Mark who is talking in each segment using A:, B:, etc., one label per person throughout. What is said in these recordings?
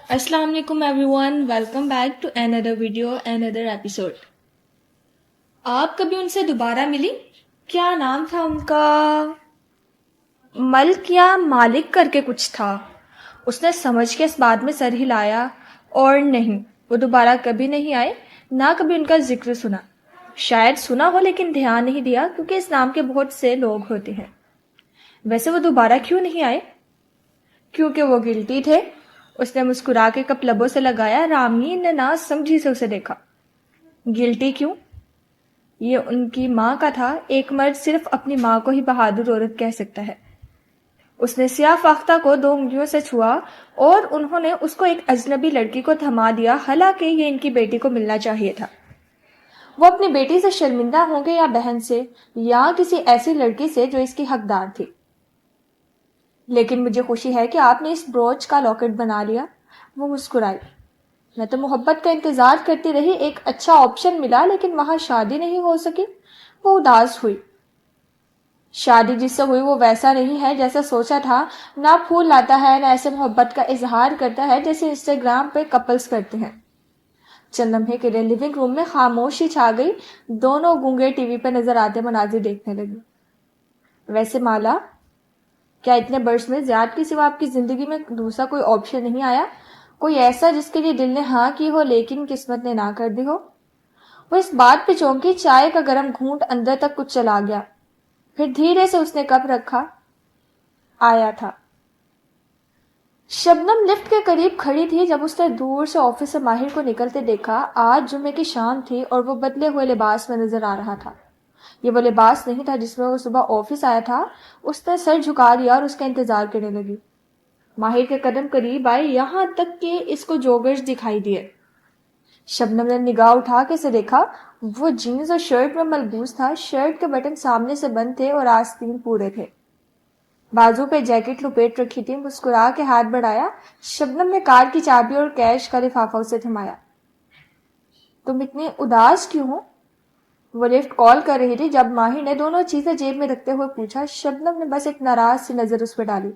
A: السلام علیکم everyone, welcome back to another video another episode. آپ کبھی ان سے دوبارہ ملی؟ کیا نام تھا ان کا؟ ملک یا مالک کر کے کچھ تھا۔ اس نے سمجھ کے اس بات میں سر ہلایا، اور نہیں، وہ دوبارہ کبھی نہیں آئے، نہ کبھی ان کا ذکر سنا۔ شاید سنا ہو لیکن دھیان نہیں دیا، کیونکہ اس نام کے بہت سے لوگ ہوتے ہیں۔ ویسے وہ دوبارہ کیوں نہیں آئے؟ کیونکہ وہ گلٹی تھے۔ اس نے مسکرا کے کپ لبوں سے لگایا۔ رامین نے نہ سمجھی سے اسے دیکھا۔ گلٹی کیوں؟ یہ ان کی ماں کا تھا۔ ایک مرد صرف اپنی ماں کو ہی بہادر عورت کہہ سکتا ہے۔ اس نے سیاہ فاختہ کو 2 انگلیوں سے چھوا اور انہوں نے اس کو ایک اجنبی لڑکی کو تھما دیا، حالانکہ یہ ان کی بیٹی کو ملنا چاہیے تھا۔ وہ اپنی بیٹی سے شرمندہ ہوں گے یا بہن سے، یا کسی ایسی لڑکی سے جو اس کی حقدار تھی۔ لیکن مجھے خوشی ہے کہ آپ نے اس بروچ کا لاکٹ بنا لیا۔ وہ مسکرائی۔ میں تو محبت کا انتظار کرتی رہی، ایک اچھا آپشن ملا لیکن وہاں شادی نہیں ہو سکی۔ وہ اداس ہوئی۔ شادی جس سے ہوئی وہ ویسا نہیں ہے جیسا سوچا تھا، نہ پھول لاتا ہے، نہ ایسے محبت کا اظہار کرتا ہے جیسے انسٹاگرام پہ کپلز کرتے ہیں۔ چند لمحے کے لیے لیونگ روم میں خاموشی چھا گئی۔ دونوں گونگے ٹی وی پہ نظر آتے مناظر دیکھنے لگے۔ ویسے مالا، کیا اتنے برس میں زیاد کے سوا آپ کی زندگی میں دوسرا کوئی آپشن نہیں آیا؟ کوئی ایسا جس کے لیے دل نے ہاں کی ہو لیکن قسمت نے نہ کر دی ہو؟ وہ اس بات پہ چونکی، چائے کا گرم گھونٹ اندر تک کچھ چلا گیا۔ پھر دھیرے سے اس نے کپ رکھا۔ آیا تھا۔ شبنم لفٹ کے قریب کھڑی تھی جب اس نے دور سے آفس سے ماہر کو نکلتے دیکھا۔ آج جمعے کی شام تھی اور وہ بدلے ہوئے لباس میں نظر آ رہا تھا۔ یہ وہ لباس نہیں تھا جس میں وہ صبح آفس آیا تھا۔ اس نے سر جھکا لیا اور اس کا انتظار کرنے لگی۔ ماہر کے قدم قریب آئے، یہاں تک کہ اس کو جوگرز دکھائی دیے۔ شبنم نے نگاہ اٹھا کے اسے دیکھا۔ وہ جینز اور شرٹ میں ملبوس تھا۔ شرٹ کے بٹن سامنے سے بند تھے اور آستین پورے تھے۔ بازو پہ جیکٹ لپیٹ رکھی تھی۔ مسکرا کے ہاتھ بڑھایا۔ شبنم نے کار کی چابی اور کیش کا لفافہ اسے تھمایا۔ تم اتنی اداس کیوں ہو؟ وہ لفٹ کال کر رہی تھی جب ماہر نے دونوں چیزیں جیب میں رکھتے ہوئے پوچھا۔ شبنم نے بس ایک ناراض سی نظر اس پہ ڈالی۔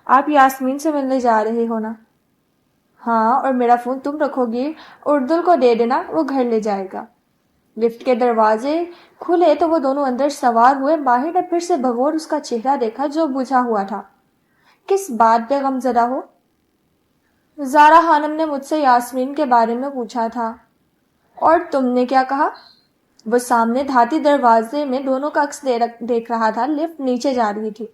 A: آپ یاسمین سے ملنے جا رہے ہو نا؟ ہاں، اور میرا فون تم رکھو گی؟ اردل کو دے دینا، وہ گھر لے جائے گا۔ لفٹ کے دروازے کھلے تو وہ دونوں اندر سوار ہوئے۔ ماہر نے پھر سے بغور اس کا چہرہ دیکھا جو بجھا ہوا تھا۔ کس بات پہ غم زدہ ہو؟ زارا خانم نے مجھ سے یاسمین کے بارے میں پوچھا تھا۔ اور تم نے کیا کہا؟ وہ سامنے دھاتی دروازے میں دونوں کا عکس دیکھ رہا تھا۔ لفٹ نیچے جا رہی تھی۔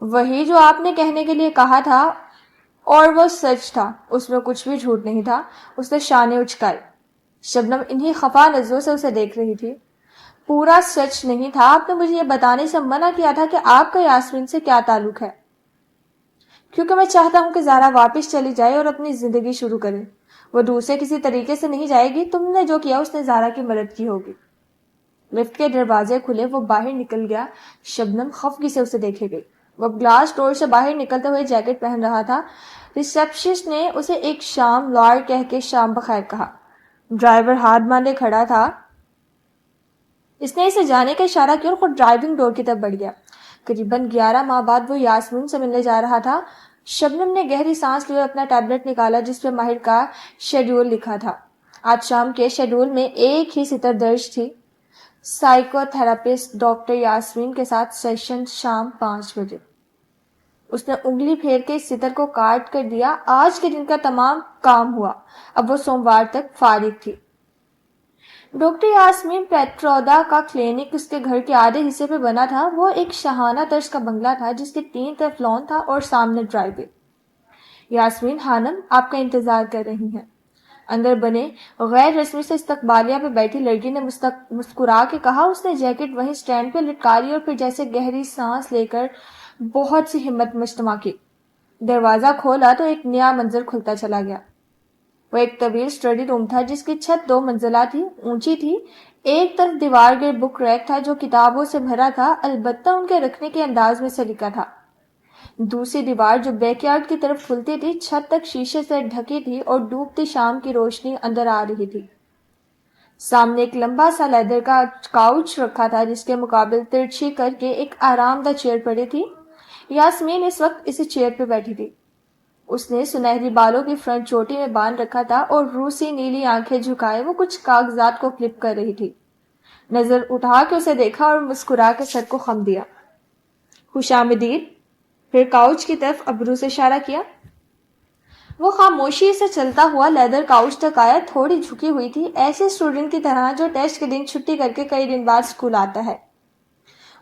A: وہی جو آپ نے کہنے کے لیے کہا تھا، اور وہ سچ تھا، اس میں کچھ بھی جھوٹ نہیں تھا۔ اس نے شانے اچکائے۔ شبنم انہی خفا نظروں سے اسے دیکھ رہی تھی۔ پورا سچ نہیں تھا۔ آپ نے مجھے یہ بتانے سے منع کیا تھا کہ آپ کا یاسمین سے کیا تعلق ہے۔ کیونکہ میں چاہتا ہوں کہ زارا واپس چلی جائے اور اپنی زندگی شروع کرے۔ وہ دوسرے کسی طریقے سے نہیں جائے گی۔ تم نے جو کیا اس نے زارا کی مدد کی ہوگی۔ لفٹ کے دروازے کھلے، وہ باہر نکل گیا۔ شبنم خفگی سے اسے دیکھے گئی۔ وہ گلاس ڈور سے باہر نکلتے ہوئے جیکٹ پہن رہا تھا۔ ریسیپشنسٹ نے اسے ایک شام لار کہہ کے شام بخیر کہا۔ ڈرائیور ہاتھ باندھے کھڑا تھا۔ اس نے اسے جانے کا اشارہ کیا اور خود ڈرائیونگ ڈور کی طرف بڑھ گیا۔ قریباً 11 ماہ بعد وہ یاسمین سے ملنے جا رہا تھا۔ شبنم نے گہری سانس لی اور اپنا ٹیبلٹ نکالا جس پہ ماہر کا شیڈول لکھا تھا۔ آج شام کے شیڈول میں ایک ہی سطر درج تھی: سائیکو تھراپسٹ ڈاکٹر یاسمین کے ساتھ سیشن شام 5 بجے۔ اس نے انگلی پھیر کے اس سطر کو کاٹ کر دیا۔ آج کے دن کا تمام کام ہوا۔ اب وہ سوموار تک فارغ تھی۔ ڈاکٹر یاسمین پیٹرودا کا کلینک اس کے گھر کے آدھے حصے پہ بنا تھا۔ وہ ایک شاہانہ طرز کا بنگلہ تھا جس کے 3 طرف لان تھا اور سامنے ڈرائیو وے۔ یاسمین خانم آپ کا انتظار کر رہی ہیں۔ اندر بنے غیر رسمی سے استقبالیہ پہ بیٹھی لڑکی نے مسکرا کے کہا۔ اس نے جیکٹ وہیں سٹینڈ پہ لٹکا لی اور پھر جیسے گہری سانس لے کر بہت سی ہمت مجتمع کی دروازہ کھولا تو ایک نیا منظر کھلتا چلا گیا۔ وہ ایک طویل اسٹڈی روم تھا جس کی چھت 2 منزلہ تھی، اونچی تھی۔ ایک طرف دیوار گرد بک ریک تھا جو کتابوں سے بھرا تھا، البتہ ان کے رکھنے کے انداز میں سلیقہ تھا۔ دوسری دیوار جو بیک یارڈ کی طرف کھلتی تھی چھت تک شیشے سے ڈھکی تھی اور ڈوبتی شام کی روشنی اندر آ رہی تھی۔ سامنے ایک لمبا سا لیدر کا کاؤچ رکھا تھا جس کے مقابل ترچھی کر کے ایک آرام دہ چیئر پڑی تھی۔ یاسمین اس وقت اسی چیئر پہ بیٹھی تھی۔ اس نے سنہری بالوں کی فرنٹ چوٹی میں باندھ رکھا تھا اور روسی نیلی آنکھیں جھکائے وہ کچھ کاغذات کو فلپ کر رہی تھی۔ نظر اٹھا کے اسے دیکھا اور مسکرا کے سر کو خم دیا۔ خوش آمدید۔ پھر کاؤچ کی طرف ابرو سے اشارہ کیا۔ وہ خاموشی سے چلتا ہوا لیدر کاؤچ تک آیا، تھوڑی جھکی ہوئی تھی، ایسے اسٹوڈنٹ کی طرح جو ٹیسٹ کے دن چھٹی کر کے کئی دن بعد اسکول آتا ہے۔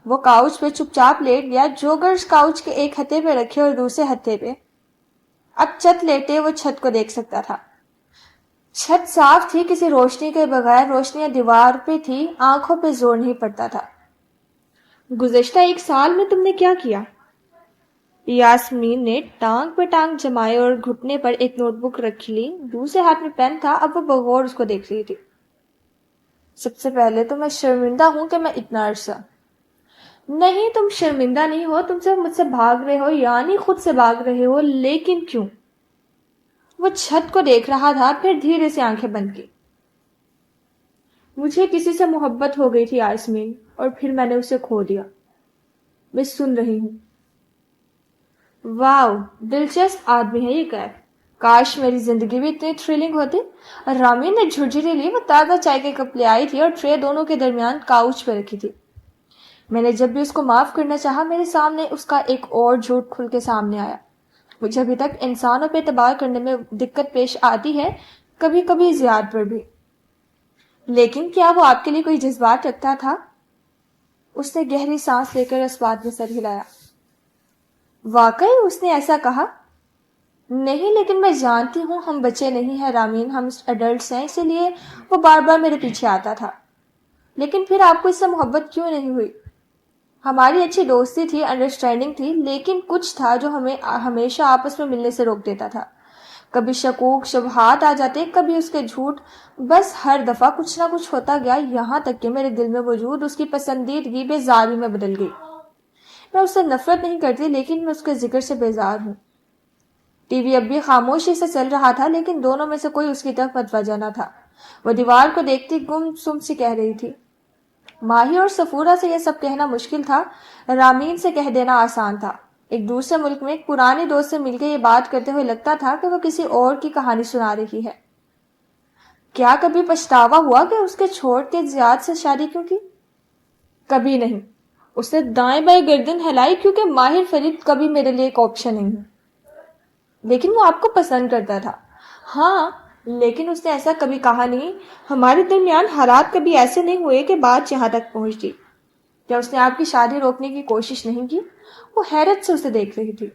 A: وہ کاؤچ پہ چپ چاپ لیٹ گیا، جوگرز کاؤچ کے ایک ہتھے پہ رکھے اور دوسرے ہتھے پہ۔ اب چھت لیٹے وہ چھت کو دیکھ سکتا تھا۔ چھت صاف تھی، کسی روشنی کے بغیر، روشنیاں دیوار پہ تھی، آنکھوں پہ زور نہیں پڑتا تھا۔ گزشتہ ایک سال میں تم نے کیا کیا؟ یاسمین نے ٹانگ پہ ٹانگ جمائے اور گھٹنے پر ایک نوٹ بک رکھ لی، دوسرے ہاتھ میں پین تھا، اب وہ بغور اس کو دیکھ رہی تھی۔ سب سے پہلے تو میں شرمندہ ہوں کہ میں اتنا عرصہ۔ نہیں، تم شرمندہ نہیں ہو، تم سے مجھ سے بھاگ رہے ہو، یعنی خود سے بھاگ رہے ہو، لیکن کیوں؟ وہ چھت کو دیکھ رہا تھا، پھر دھیرے سے آنکھیں بند کی۔ مجھے کسی سے محبت ہو گئی تھی یاسمین، اور پھر میں نے اسے کھو دیا۔ میں سن رہی ہوں۔ واو، دلچسپ آدمی ہے یہ کیف۔ کاش میری زندگی بھی اتنی تھرلنگ ہوتی۔ رامین نے جھرجھری لی، وہ تازہ چائے کے کپ لے آئی تھی اور ٹرے دونوں کے درمیان کاؤچ پہ رکھی تھی۔ میں نے جب بھی اس کو معاف کرنا چاہا، میرے سامنے اس کا ایک اور جھوٹ کھل کے سامنے آیا۔ مجھے ابھی تک انسانوں پہ اعتبار کرنے میں دقت پیش آتی ہے، کبھی کبھی زیاد پر بھی۔ لیکن کیا وہ آپ کے لیے کوئی جذبات رکھتا تھا؟ اس نے گہری سانس لے کر اس بات میں سر ہلایا۔ واقعی اس نے ایسا کہا؟ نہیں، لیکن میں جانتی ہوں ہم بچے نہیں ہیں رامین، ہم ایڈلٹس ہیں، اسی لیے وہ بار بار میرے پیچھے آتا تھا۔ لیکن پھر آپ کو اس سے محبت کیوں نہیں ہوئی؟ ہماری اچھی دوستی تھی، انڈرسٹینڈنگ تھی، لیکن کچھ تھا جو ہمیں ہمیشہ آپس میں ملنے سے روک دیتا تھا۔ کبھی شکوک شبہات آ جاتے، کبھی اس کے جھوٹ، بس ہر دفعہ کچھ نہ کچھ ہوتا گیا، یہاں تک کہ میرے دل میں موجود اس کی پسندیدگی بیزاری میں بدل گئی۔ میں اس سے نفرت نہیں کرتی، لیکن میں اس کے ذکر سے بیزار ہوں۔ ٹی وی اب بھی خاموشی سے چل رہا تھا، لیکن دونوں میں سے کوئی اس کی طرف متوجہ نہ تھا۔ وہ دیوار کو دیکھتی گم سم سی کہہ رہی تھی۔ ماہی اور سفورہ سے یہ سب کہنا مشکل تھا، رامین سے کہہ دینا آسان تھا۔ ایک دوسرے ملک میں ایک پرانی دوست سے مل کے یہ بات کرتے ہوئے لگتا تھا کہ وہ کسی اور کی کہانی سنا رہی ہے۔ کیا کبھی پچھتاوا ہوا کہ اس کے چھوڑ کے زیاد سے شادی کیوں کی؟ کبھی نہیں۔ اس نے دائیں بائیں گردن ہلائی، کیونکہ ماہر فرید کبھی میرے لیے ایک آپشن نہیں ہے۔ لیکن وہ آپ کو پسند کرتا تھا۔ ہاں، لیکن اس نے ایسا کبھی کہا نہیں۔ ہمارے درمیان حالات کبھی ایسے نہیں ہوئے کہ بات یہاں تک پہنچتی۔ کیا اس نے آپ کی شادی روکنے کی کوشش نہیں کی؟ وہ حیرت سے اسے دیکھ رہی تھی۔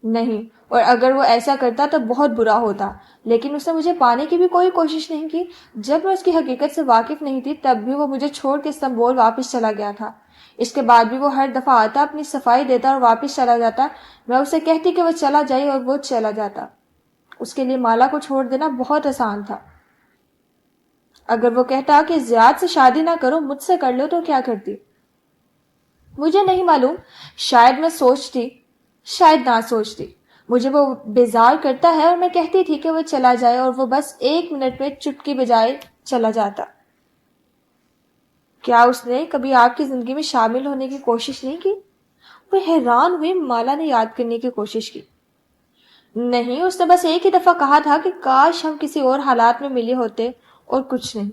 A: نہیں، اور اگر وہ ایسا کرتا تو بہت برا ہوتا، لیکن اس نے مجھے پانے کی بھی کوئی کوشش نہیں کی۔ جب میں اس کی حقیقت سے واقف نہیں تھی، تب بھی وہ مجھے چھوڑ کے استنبول واپس چلا گیا تھا۔ اس کے بعد بھی وہ ہر دفعہ آتا، اپنی صفائی دیتا اور واپس چلا جاتا۔ میں اسے کہتی کہ وہ چلا جائے اور وہ چلا جاتا۔ اس کے لیے مالا کو چھوڑ دینا بہت آسان تھا۔ اگر وہ کہتا کہ زیاد سے شادی نہ کرو، مجھ سے کر لو، تو کیا کرتی؟ مجھے نہیں معلوم، شاید میں سوچتی، شاید نہ سوچتی۔ مجھے وہ بیزار کرتا ہے اور میں کہتی تھی کہ وہ چلا جائے، اور وہ بس 1 منٹ میں چٹکی بجائے چلا جاتا۔ کیا اس نے کبھی آپ کی زندگی میں شامل ہونے کی کوشش نہیں کی؟ وہ حیران ہوئی۔ مالا نے یاد کرنے کی کوشش کی۔ نہیں، اس نے بس ایک ہی دفعہ کہا تھا کہ کاش ہم کسی اور حالات میں ملے ہوتے، اور کچھ نہیں۔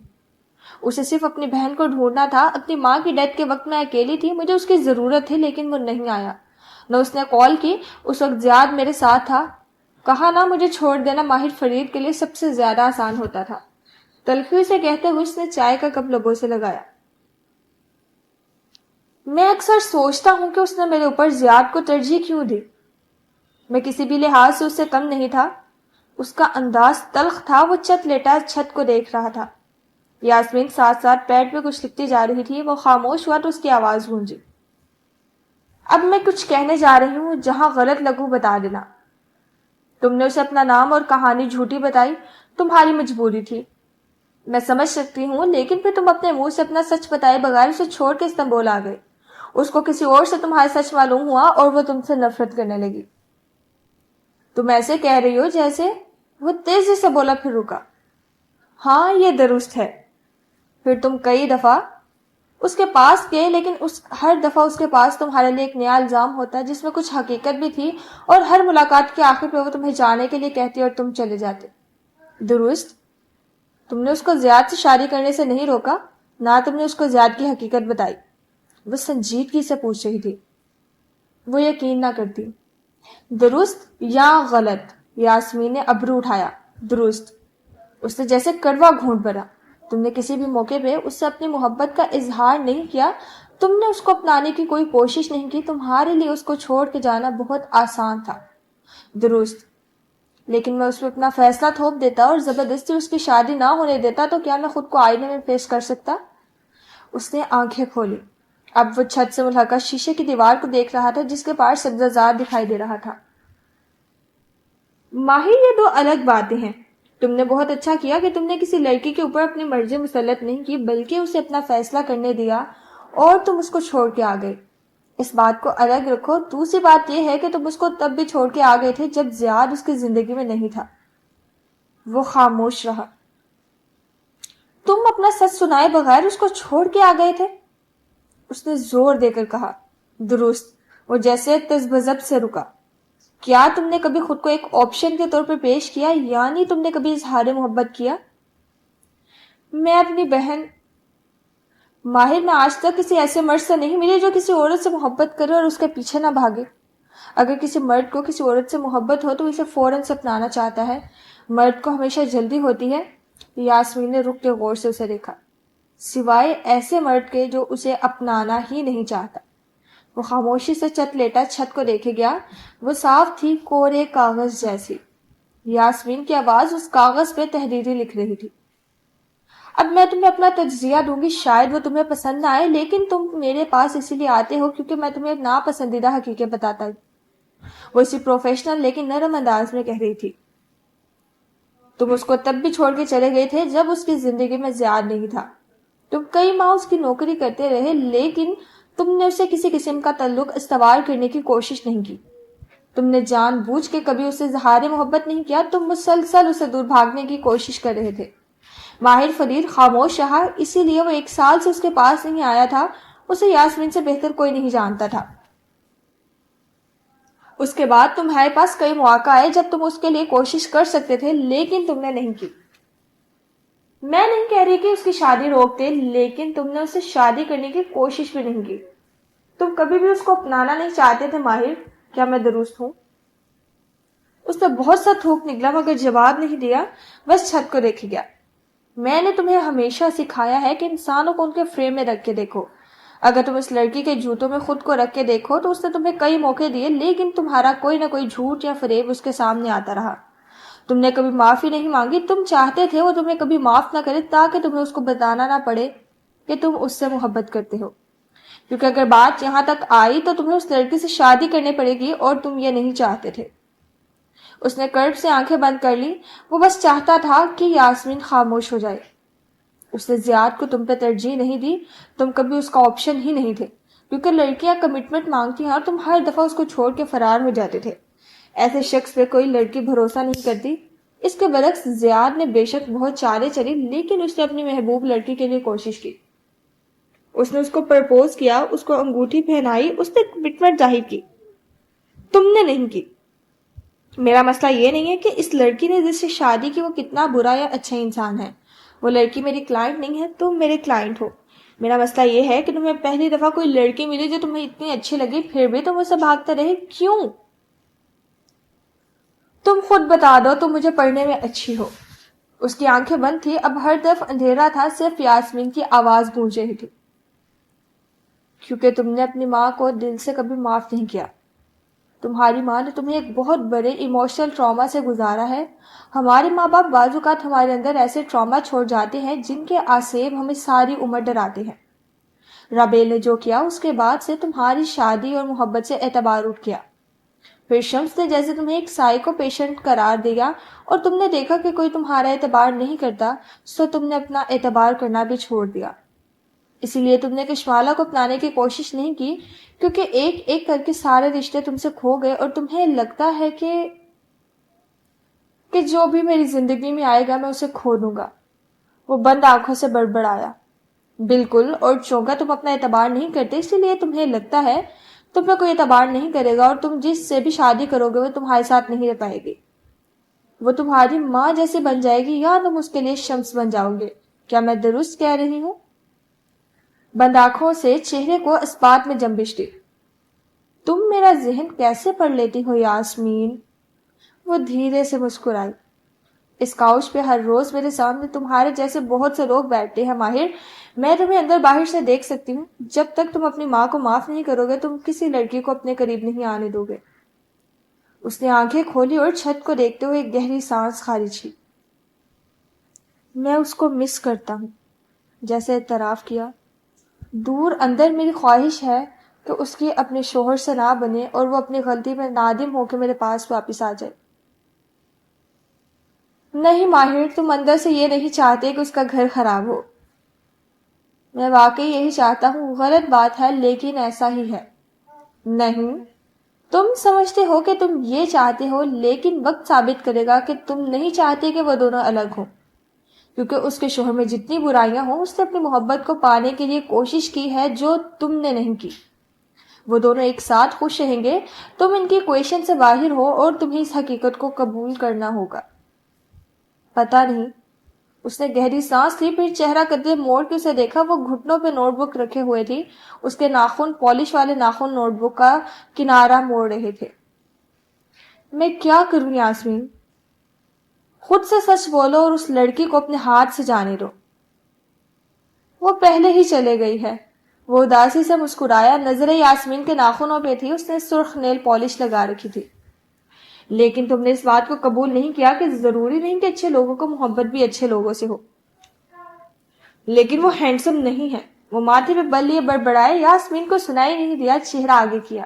A: اسے صرف اپنی بہن کو ڈھونڈنا تھا۔ اپنی ماں کی ڈیتھ کے وقت میں اکیلی تھی، مجھے اس کی ضرورت تھی، لیکن وہ نہیں آیا۔ نہ اس نے کال کی، اس وقت زیاد میرے ساتھ تھا۔ کہا نا، مجھے چھوڑ دینا ماہر فرید کے لیے سب سے زیادہ آسان ہوتا تھا۔ تلخی سے کہتے ہوئے اس نے چائے کا کپ لبوں سے لگایا۔ میں اکثر سوچتا ہوں کہ اس نے میرے اوپر زیاد کو ترجیح کیوں دی۔ میں کسی بھی لحاظ سے اس سے کم نہیں تھا۔ اس کا انداز تلخ تھا، وہ چت لیٹا چھت کو دیکھ رہا تھا۔ یاسمین ساتھ ساتھ پیڈ پہ کچھ لکھتی جا رہی تھی۔ وہ خاموش ہوا تو اس کی آواز گونجی۔ اب میں کچھ کہنے جا رہی ہوں، جہاں غلط لگوں بتا دینا۔ تم نے اسے اپنا نام اور کہانی جھوٹی بتائی، تمہاری مجبوری تھی، میں سمجھ سکتی ہوں، لیکن پھر تم اپنے منہ سے اپنا سچ بتائے بغیر اسے چھوڑ کے استنبول آ گئے۔ اس کو کسی اور سے تمہارا سچ معلوم ہوا اور وہ تم سے نفرت کرنے لگی۔ تم ایسے کہہ رہی ہو جیسے… وہ تیزی سے بولا، پھر رکا۔ ہاں، یہ درست ہے۔ پھر تم کئی دفعہ… اس کے پاس گئے، لیکن ہر دفعہ اس کے پاس تمہارے لیے ایک نیا الزام ہوتا جس میں کچھ حقیقت بھی تھی، اور ہر ملاقات کے آخر پہ وہ تمہیں جانے کے لیے کہتی اور تم چلے جاتے۔ درست؟ تم نے اس کو زیاد سے شادی کرنے سے نہیں روکا، نہ تم نے اس کو زیاد کی حقیقت بتائی۔ وہ سنجیدگی سے پوچھ رہی تھی۔ وہ یقین نہ کرتی۔ درست یا غلط؟ یاسمین نے ابرو اٹھایا۔ درست۔ اس نے جیسے کڑوا گھونٹ بھرا۔ تم نے کسی بھی موقع پہ اس سے اپنی محبت کا اظہار نہیں کیا، تم نے اس کو اپنانے کی کوئی کوشش نہیں کی، تمہارے لیے اس کو چھوڑ کے جانا بہت آسان تھا۔ درست۔ لیکن میں اس پہ اپنا فیصلہ تھوپ دیتا اور زبردستی اس کی شادی نہ ہونے دیتا تو کیا میں خود کو آئینے میں پیش کر سکتا؟ اس نے آنکھیں کھولی۔ اب وہ چھت سے ملحقہ شیشے کی دیوار کو دیکھ رہا تھا جس کے پار سبزہ زار دکھائی دے رہا تھا۔ ماہر، یہ دو الگ باتیں ہیں۔ تم نے بہت اچھا کیا کہ تم نے کسی لڑکی کے اوپر اپنی مرضی مسلط نہیں کی، بلکہ اسے اپنا فیصلہ کرنے دیا اور تم اس کو چھوڑ کے آ گئے۔ اس بات کو الگ رکھو۔ دوسری بات یہ ہے کہ تم اس کو تب بھی چھوڑ کے آ گئے تھے جب زیاد اس کی زندگی میں نہیں تھا۔ وہ خاموش رہا۔ تم اپنا سچ سنائے بغیر اس کو چھوڑ کے آ گئے تھے؟ اس نے زور دے کر کہا۔ درست۔ وہ جیسے تذبذب سے رکا۔ کیا تم نے کبھی خود کو ایک آپشن کے طور پر پیش کیا، یعنی تم نے کبھی اظہار محبت کیا؟ میں اپنی بہن ماہر، میں آج تک کسی ایسے مرد سے نہیں ملی جو کسی عورت سے محبت کرے اور اس کے پیچھے نہ بھاگے۔ اگر کسی مرد کو کسی عورت سے محبت ہو تو اسے فوراً سے اپنانا چاہتا ہے۔ مرد کو ہمیشہ جلدی ہوتی ہے۔ یاسمین نے رک کے غور سے اسے دیکھا۔ سوائے ایسے مرد کے جو اسے اپنانا ہی نہیں چاہتا۔ وہ خاموشی سے چھت کو دیکھے گیا۔ وہ صاف تھی، کورے کاغذ جیسی۔ یاسمین کی آواز اس کاغذ پہ تحریری لکھ رہی تھی۔ اب میں تمہیں اپنا تجزیہ دوں گی، شاید وہ تمہیں پسند نہ آئے، لیکن تم میرے پاس اسی لیے آتے ہو کیونکہ میں تمہیں ناپسندیدہ حقیقت بتاتا ہوں۔ وہ اسی پروفیشنل لیکن نرم انداز میں کہہ رہی تھی۔ تم اس کو تب بھی چھوڑ کے چلے گئے تھے جب اس کی زندگی میں زیاد نہیں تھا۔ تم کئی ماہ اس کی نوکری کرتے رہے، لیکن تم نے اسے کسی قسم کا تعلق استوار کرنے کی کوشش نہیں کی۔ تم نے جان بوجھ کے کبھی اسے اظہار محبت نہیں کیا، تم مسلسل اسے دور بھاگنے کی کوشش کر رہے تھے۔ ماہر فرید خاموش رہا، اسی لیے وہ 1 سال سے اس کے پاس نہیں آیا تھا۔ اسے یاسمین سے بہتر کوئی نہیں جانتا تھا۔ اس کے بعد تمہارے پاس کئی مواقع آئے جب تم اس کے لیے کوشش کر سکتے تھے، لیکن تم نے نہیں کی۔ میں نہیں کہہ رہی کہ اس کی شادی روک دے، لیکن تم نے اسے شادی کرنے کی کوشش بھی نہیں کی۔ تم کبھی بھی اس کو اپنانا نہیں چاہتے تھے ماہر، کیا میں درست ہوں؟ اس نے بہت سا تھوک نکلا مگر جواب نہیں دیا، بس چھت کو دیکھے گیا۔ میں نے تمہیں ہمیشہ سکھایا ہے کہ انسانوں کو ان کے فریم میں رکھ کے دیکھو۔ اگر تم اس لڑکی کے جوتوں میں خود کو رکھ کے دیکھو تو اس نے تمہیں کئی موقع دیے، لیکن تمہارا کوئی نہ کوئی جھوٹ یا فریب اس کے سامنے آتا رہا۔ تم نے کبھی معافی نہیں مانگی، تم چاہتے تھے وہ تمہیں کبھی معاف نہ کرے تاکہ تمہیں اس کو بتانا نہ پڑے کہ تم اس سے محبت کرتے ہو، کیونکہ اگر بات یہاں تک آئی تو تمہیں اس لڑکی سے شادی کرنی پڑے گی اور تم یہ نہیں چاہتے تھے۔ اس نے کرب سے آنکھیں بند کر لی۔ وہ بس چاہتا تھا کہ یاسمین خاموش ہو جائے۔ اس نے زیاد کو تم پہ ترجیح نہیں دی، تم کبھی اس کا آپشن ہی نہیں تھے، کیونکہ لڑکیاں کمٹمنٹ مانگتی ہیں اور تم ہر دفعہ اس کو چھوڑ کے فرار ہو جاتے تھے۔ ایسے شخص پہ کوئی لڑکی بھروسہ نہیں کرتی۔ اس کے برعکس زیاد نے بے شک بہت چالیں چلی، لیکن اس نے اپنی محبوب لڑکی کے لیے کوشش کی۔ اس نے اس کو پرپوز کیا، اس کو انگوٹھی پہنائی، اس نے کمٹمنٹ ظاہر کی۔ تم نے نہیں کی۔ میرا مسئلہ یہ نہیں ہے کہ اس لڑکی نے جس سے شادی کی وہ کتنا برا یا اچھا انسان ہے۔ وہ لڑکی میری کلائنٹ نہیں ہے، تم میرے کلائنٹ ہو۔ میرا مسئلہ یہ ہے کہ تمہیں پہلی دفعہ کوئی لڑکی ملی جو تمہیں اتنی اچھی لگی، پھر بھی تم اسے بھاگتے رہے، کیوں؟ تم خود بتا دو، تم مجھے پڑھنے میں اچھی ہو۔ اس کی آنکھیں بند تھی، اب ہر طرف اندھیرا تھا، صرف یاسمین کی آواز گونج رہی تھی۔ کیونکہ تم نے اپنی ماں کو دل سے کبھی معاف نہیں کیا۔ تمہاری ماں نے تمہیں ایک بہت بڑے ایموشنل ٹراما سے گزارا ہے۔ ہمارے ماں باپ بعض اوقات ہمارے اندر ایسے ٹراما چھوڑ جاتے ہیں جن کے آثیر ہمیں ساری عمر ڈراتے ہیں۔ رابیل نے جو کیا اس کے بعد سے تمہاری شادی اور محبت سے اعتبار اٹھ گیا۔ پھر شمس نے جیسے تمہیں ایک سائیکو پیشنٹ قرار دیا اور تم نے دیکھا کہ کوئی تمہارا اعتبار نہیں کرتا، سو تم نے اپنا اعتبار کرنا بھی چھوڑ دیا۔ اسی لیے تم نے کشمالا کو اپنانے کی کوشش نہیں کی، کیونکہ ایک ایک کر کے سارے رشتے تم سے کھو گئے اور تمہیں لگتا ہے کہ جو بھی میری زندگی میں آئے گا میں اسے کھو دوں گا۔ وہ بند آنکھوں سے بڑبڑایا۔ بالکل، اور چونکہ تم اپنا اعتبار نہیں کرتے اس لیے تمہیں لگتا ہے تم پہ کوئی اعتبار نہیں کرے گا، اور تم جس سے بھی شادی کرو گے وہ تمہارے ساتھ نہیں رہ پائے گی، وہ تمہاری ماں جیسی بن جائے گی یا تم اس کے لیے شمس بن جاؤ گے۔ کیا میں درست کہہ رہی ہوں؟ بند آنکھوں سے چہرے کو اسپات میں جنبش دی۔ تم میرا ذہن کیسے پڑھ لیتی ہو یاسمین؟ وہ دھیرے سے مسکرائی۔ اس کاؤچ پہ ہر روز میرے سامنے تمہارے جیسے بہت سے لوگ بیٹھتے ہیں ماہر، میں تمہیں اندر باہر سے دیکھ سکتی ہوں۔ جب تک تم اپنی ماں کو معاف نہیں کرو گے تم کسی لڑکی کو اپنے قریب نہیں آنے دو گے۔ اس نے آنکھیں کھولی اور چھت کو دیکھتے ہوئے ایک گہری سانس خارج کی۔ میں اس کو مس کرتا ہوں، جیسے اعتراف کیا۔ دور اندر میری خواہش ہے کہ اس کی اپنے شوہر سے نہ بنے اور وہ اپنی غلطی میں نادم ہو کے میرے پاس واپس آ جائے۔ نہیں ماہر، تم اندر سے یہ نہیں چاہتے کہ اس کا گھر خراب ہو۔ میں واقعی یہی چاہتا ہوں، غلط بات ہے لیکن ایسا ہی ہے۔ نہیں، تم سمجھتے ہو کہ تم یہ چاہتے ہو، لیکن وقت ثابت کرے گا کہ تم نہیں چاہتے کہ وہ دونوں الگ ہوں، کیونکہ اس کے شوہر میں جتنی برائیاں ہوں اس نے اپنی محبت کو پانے کے لیے کوشش کی ہے جو تم نے نہیں کی۔ وہ دونوں ایک ساتھ خوش رہیں گے، تم ان کی ایکویشن سے باہر ہو اور تمہیں اس حقیقت کو قبول کرنا ہوگا۔ پتہ نہیں۔ اس نے گہری سانس لی، پھر چہرہ قدرے موڑ کے اسے دیکھا۔ وہ گھٹنوں پہ نوٹ بک رکھے ہوئے تھی، اس کے ناخن پالش والے ناخن نوٹ بک کا کنارہ موڑ رہے تھے۔ میں کیا کروں یاسمین؟ خود سے سچ بولو اور اس لڑکی کو اپنے ہاتھ سے جانے دو۔ وہ پہلے ہی چلے گئی ہے۔ وہ اداسی سے مسکرایا، نظریں یاسمین کے ناخنوں پہ تھی۔ اس نے سرخ نیل پالش لگا رکھی تھی۔ لیکن تم نے اس بات کو قبول نہیں کیا کہ ضروری نہیں کہ اچھے لوگوں کو محبت بھی اچھے لوگوں سے ہو۔ لیکن وہ ہینڈسم نہیں ہے۔ وہ ماتھے پہ بل لیے بڑبڑائے۔ یاسمین کو سنائی نہیں دیا، چہرہ آگے کیا۔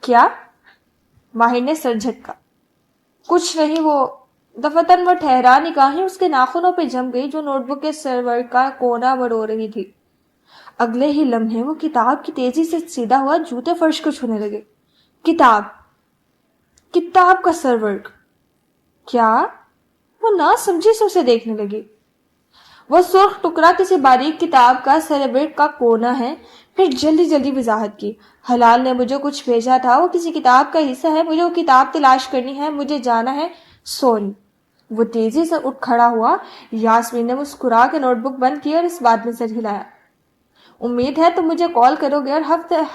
A: کیا؟ ماہر نے سر جھٹکا۔ کچھ نہیں، وہ دفتن وہ ٹھہرا، نگاہیں اس کے ناخنوں پہ جم گئی جو نوٹ بک کے سرور کا کونا بڑو رہی تھی۔ اگلے ہی لمحے وہ کتاب کی تیزی سے سیدھا ہوا، جوتے فرش کو چھونے لگے۔ کتاب کا سرورک؟ کیا؟ وہ نہ سمجھی سے اسے دیکھنے لگی۔ وہ سرخ ٹکڑا کسی باریک کتاب کا سرورک کا کونا ہے۔ پھر جلدی جلدی وضاحت کی۔ حلال نے مجھے کچھ بھیجا تھا، وہ کسی کتاب کا حصہ ہے، مجھے وہ کتاب تلاش کرنی ہے، مجھے جانا ہے، سوری۔ وہ تیزی سے اٹھ کھڑا ہوا۔ یاسمین نے مسکرا کے نوٹ بک بند کی اور اس بات میں سر ہلایا۔ امید ہے تم مجھے کال کرو گے اور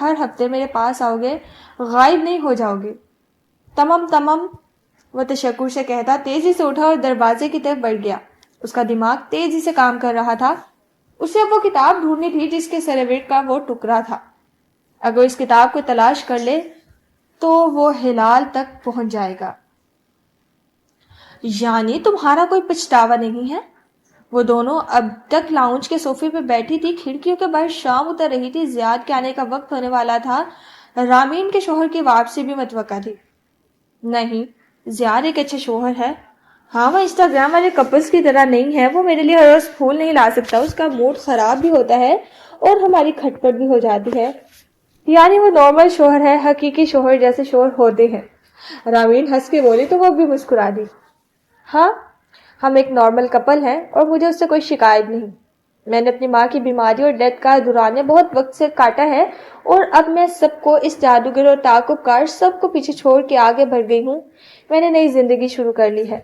A: ہر ہفتے میرے پاس آؤ گے، غائب نہیں ہو جاؤ گے۔ تمام۔ وہ تشکر سے کہتا تیزی سے اٹھا اور دروازے کی طرف بڑھ گیا۔ اس کا دماغ تیزی سے کام کر رہا تھا۔ اسے اب وہ کتاب ڈھونڈنی تھی جس کے سرورک کا وہ ٹکڑا تھا۔ اگر اس کتاب کو تلاش کر لے تو وہ ہلال تک پہنچ جائے گا۔ یعنی تمہارا کوئی پچھتاوا نہیں ہے؟ وہ دونوں اب تک لاؤنج کے صوفے پہ بیٹھی تھی، کھڑکیوں کے باہر شام اتر رہی تھی، زیاد کے آنے کا وقت ہونے والا تھا، رامین کے شوہر کی واپسی بھی متوقع تھی۔ نہیں، زیاد ایک اچھا شوہر ہے۔ ہاں، وہ انسٹاگرام والے کپلز کی طرح نہیں ہے، وہ میرے لیے ہر روز پھول نہیں لا سکتا، اس کا موڈ خراب بھی ہوتا ہے اور ہماری کھٹپٹ بھی ہو جاتی ہے۔ یعنی وہ نارمل شوہر ہے، حقیقی شوہر جیسے شوہر ہوتے ہیں۔ رامین ہنس کے بولی تو وہ بھی مسکرا دی۔ ہاں، ہم ایک نارمل کپل ہیں اور مجھے اس سے کوئی شکایت نہیں۔ میں نے اپنی ماں کی بیماری اور ڈیتھ کا دورانیہ بہت وقت سے کاٹا ہے اور اب میں سب کو، اس جادوگر اور تعاقب کار سب کو پیچھے چھوڑ کے آگے بڑھ گئی ہوں۔ میں نے نئی زندگی شروع کر لی ہے۔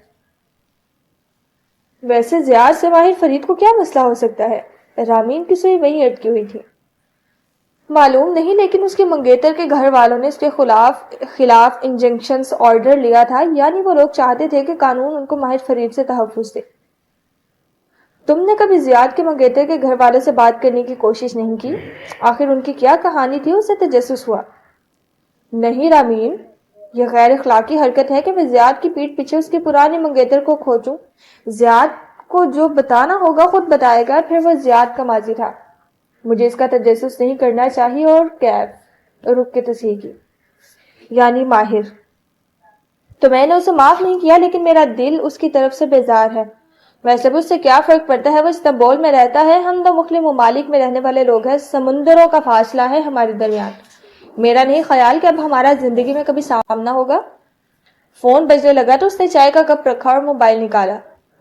A: ویسے زیاد سے ماہر فرید کو کیا مسئلہ ہو سکتا ہے؟ رامین کی سوئی وہیں اٹکی ہوئی تھی۔ معلوم نہیں، لیکن اس کے منگیتر کے گھر والوں نے اس کے خلاف انجنکشنز آرڈر لیا تھا، یعنی وہ لوگ چاہتے تھے کہ قانون ان کو ماہر فرید سے تحفظ دے۔ تم نے کبھی زیاد کے منگیتر کے گھر والوں سے بات کرنے کی کوشش نہیں کی؟ آخر ان کی کیا کہانی تھی؟ اسے تجسس ہوا۔ نہیں رامین، یہ غیر اخلاقی حرکت ہے کہ میں زیاد کی پیٹھ پیچھے اس کے پرانے منگیتر کو کھوجوں۔ زیاد کو جو بتانا ہوگا خود بتائے گا، پھر وہ زیاد کا ماضی تھا۔ مجھے اس کا تجسس نہیں کرنا چاہیے۔ اور کیف رک کے تصحیح کی، یعنی ماہر۔ تو میں نے اسے معاف نہیں کیا، لیکن میرا دل اس کی طرف سے بیزار ہے۔ ویسے بھی اس سے کیا فرق پڑتا ہے، وہ استنبول میں رہتا ہے، ہم دو مختلف ممالک میں رہنے والے لوگ ہیں، سمندروں کا فاصلہ ہے ہمارے درمیان۔ میرا نہیں خیال کہ اب ہمارا زندگی میں کبھی سامنا ہوگا۔ فون بجنے لگا تو اس نے چائے کا کپ رکھا اور موبائل نکالا۔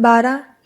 A: 12,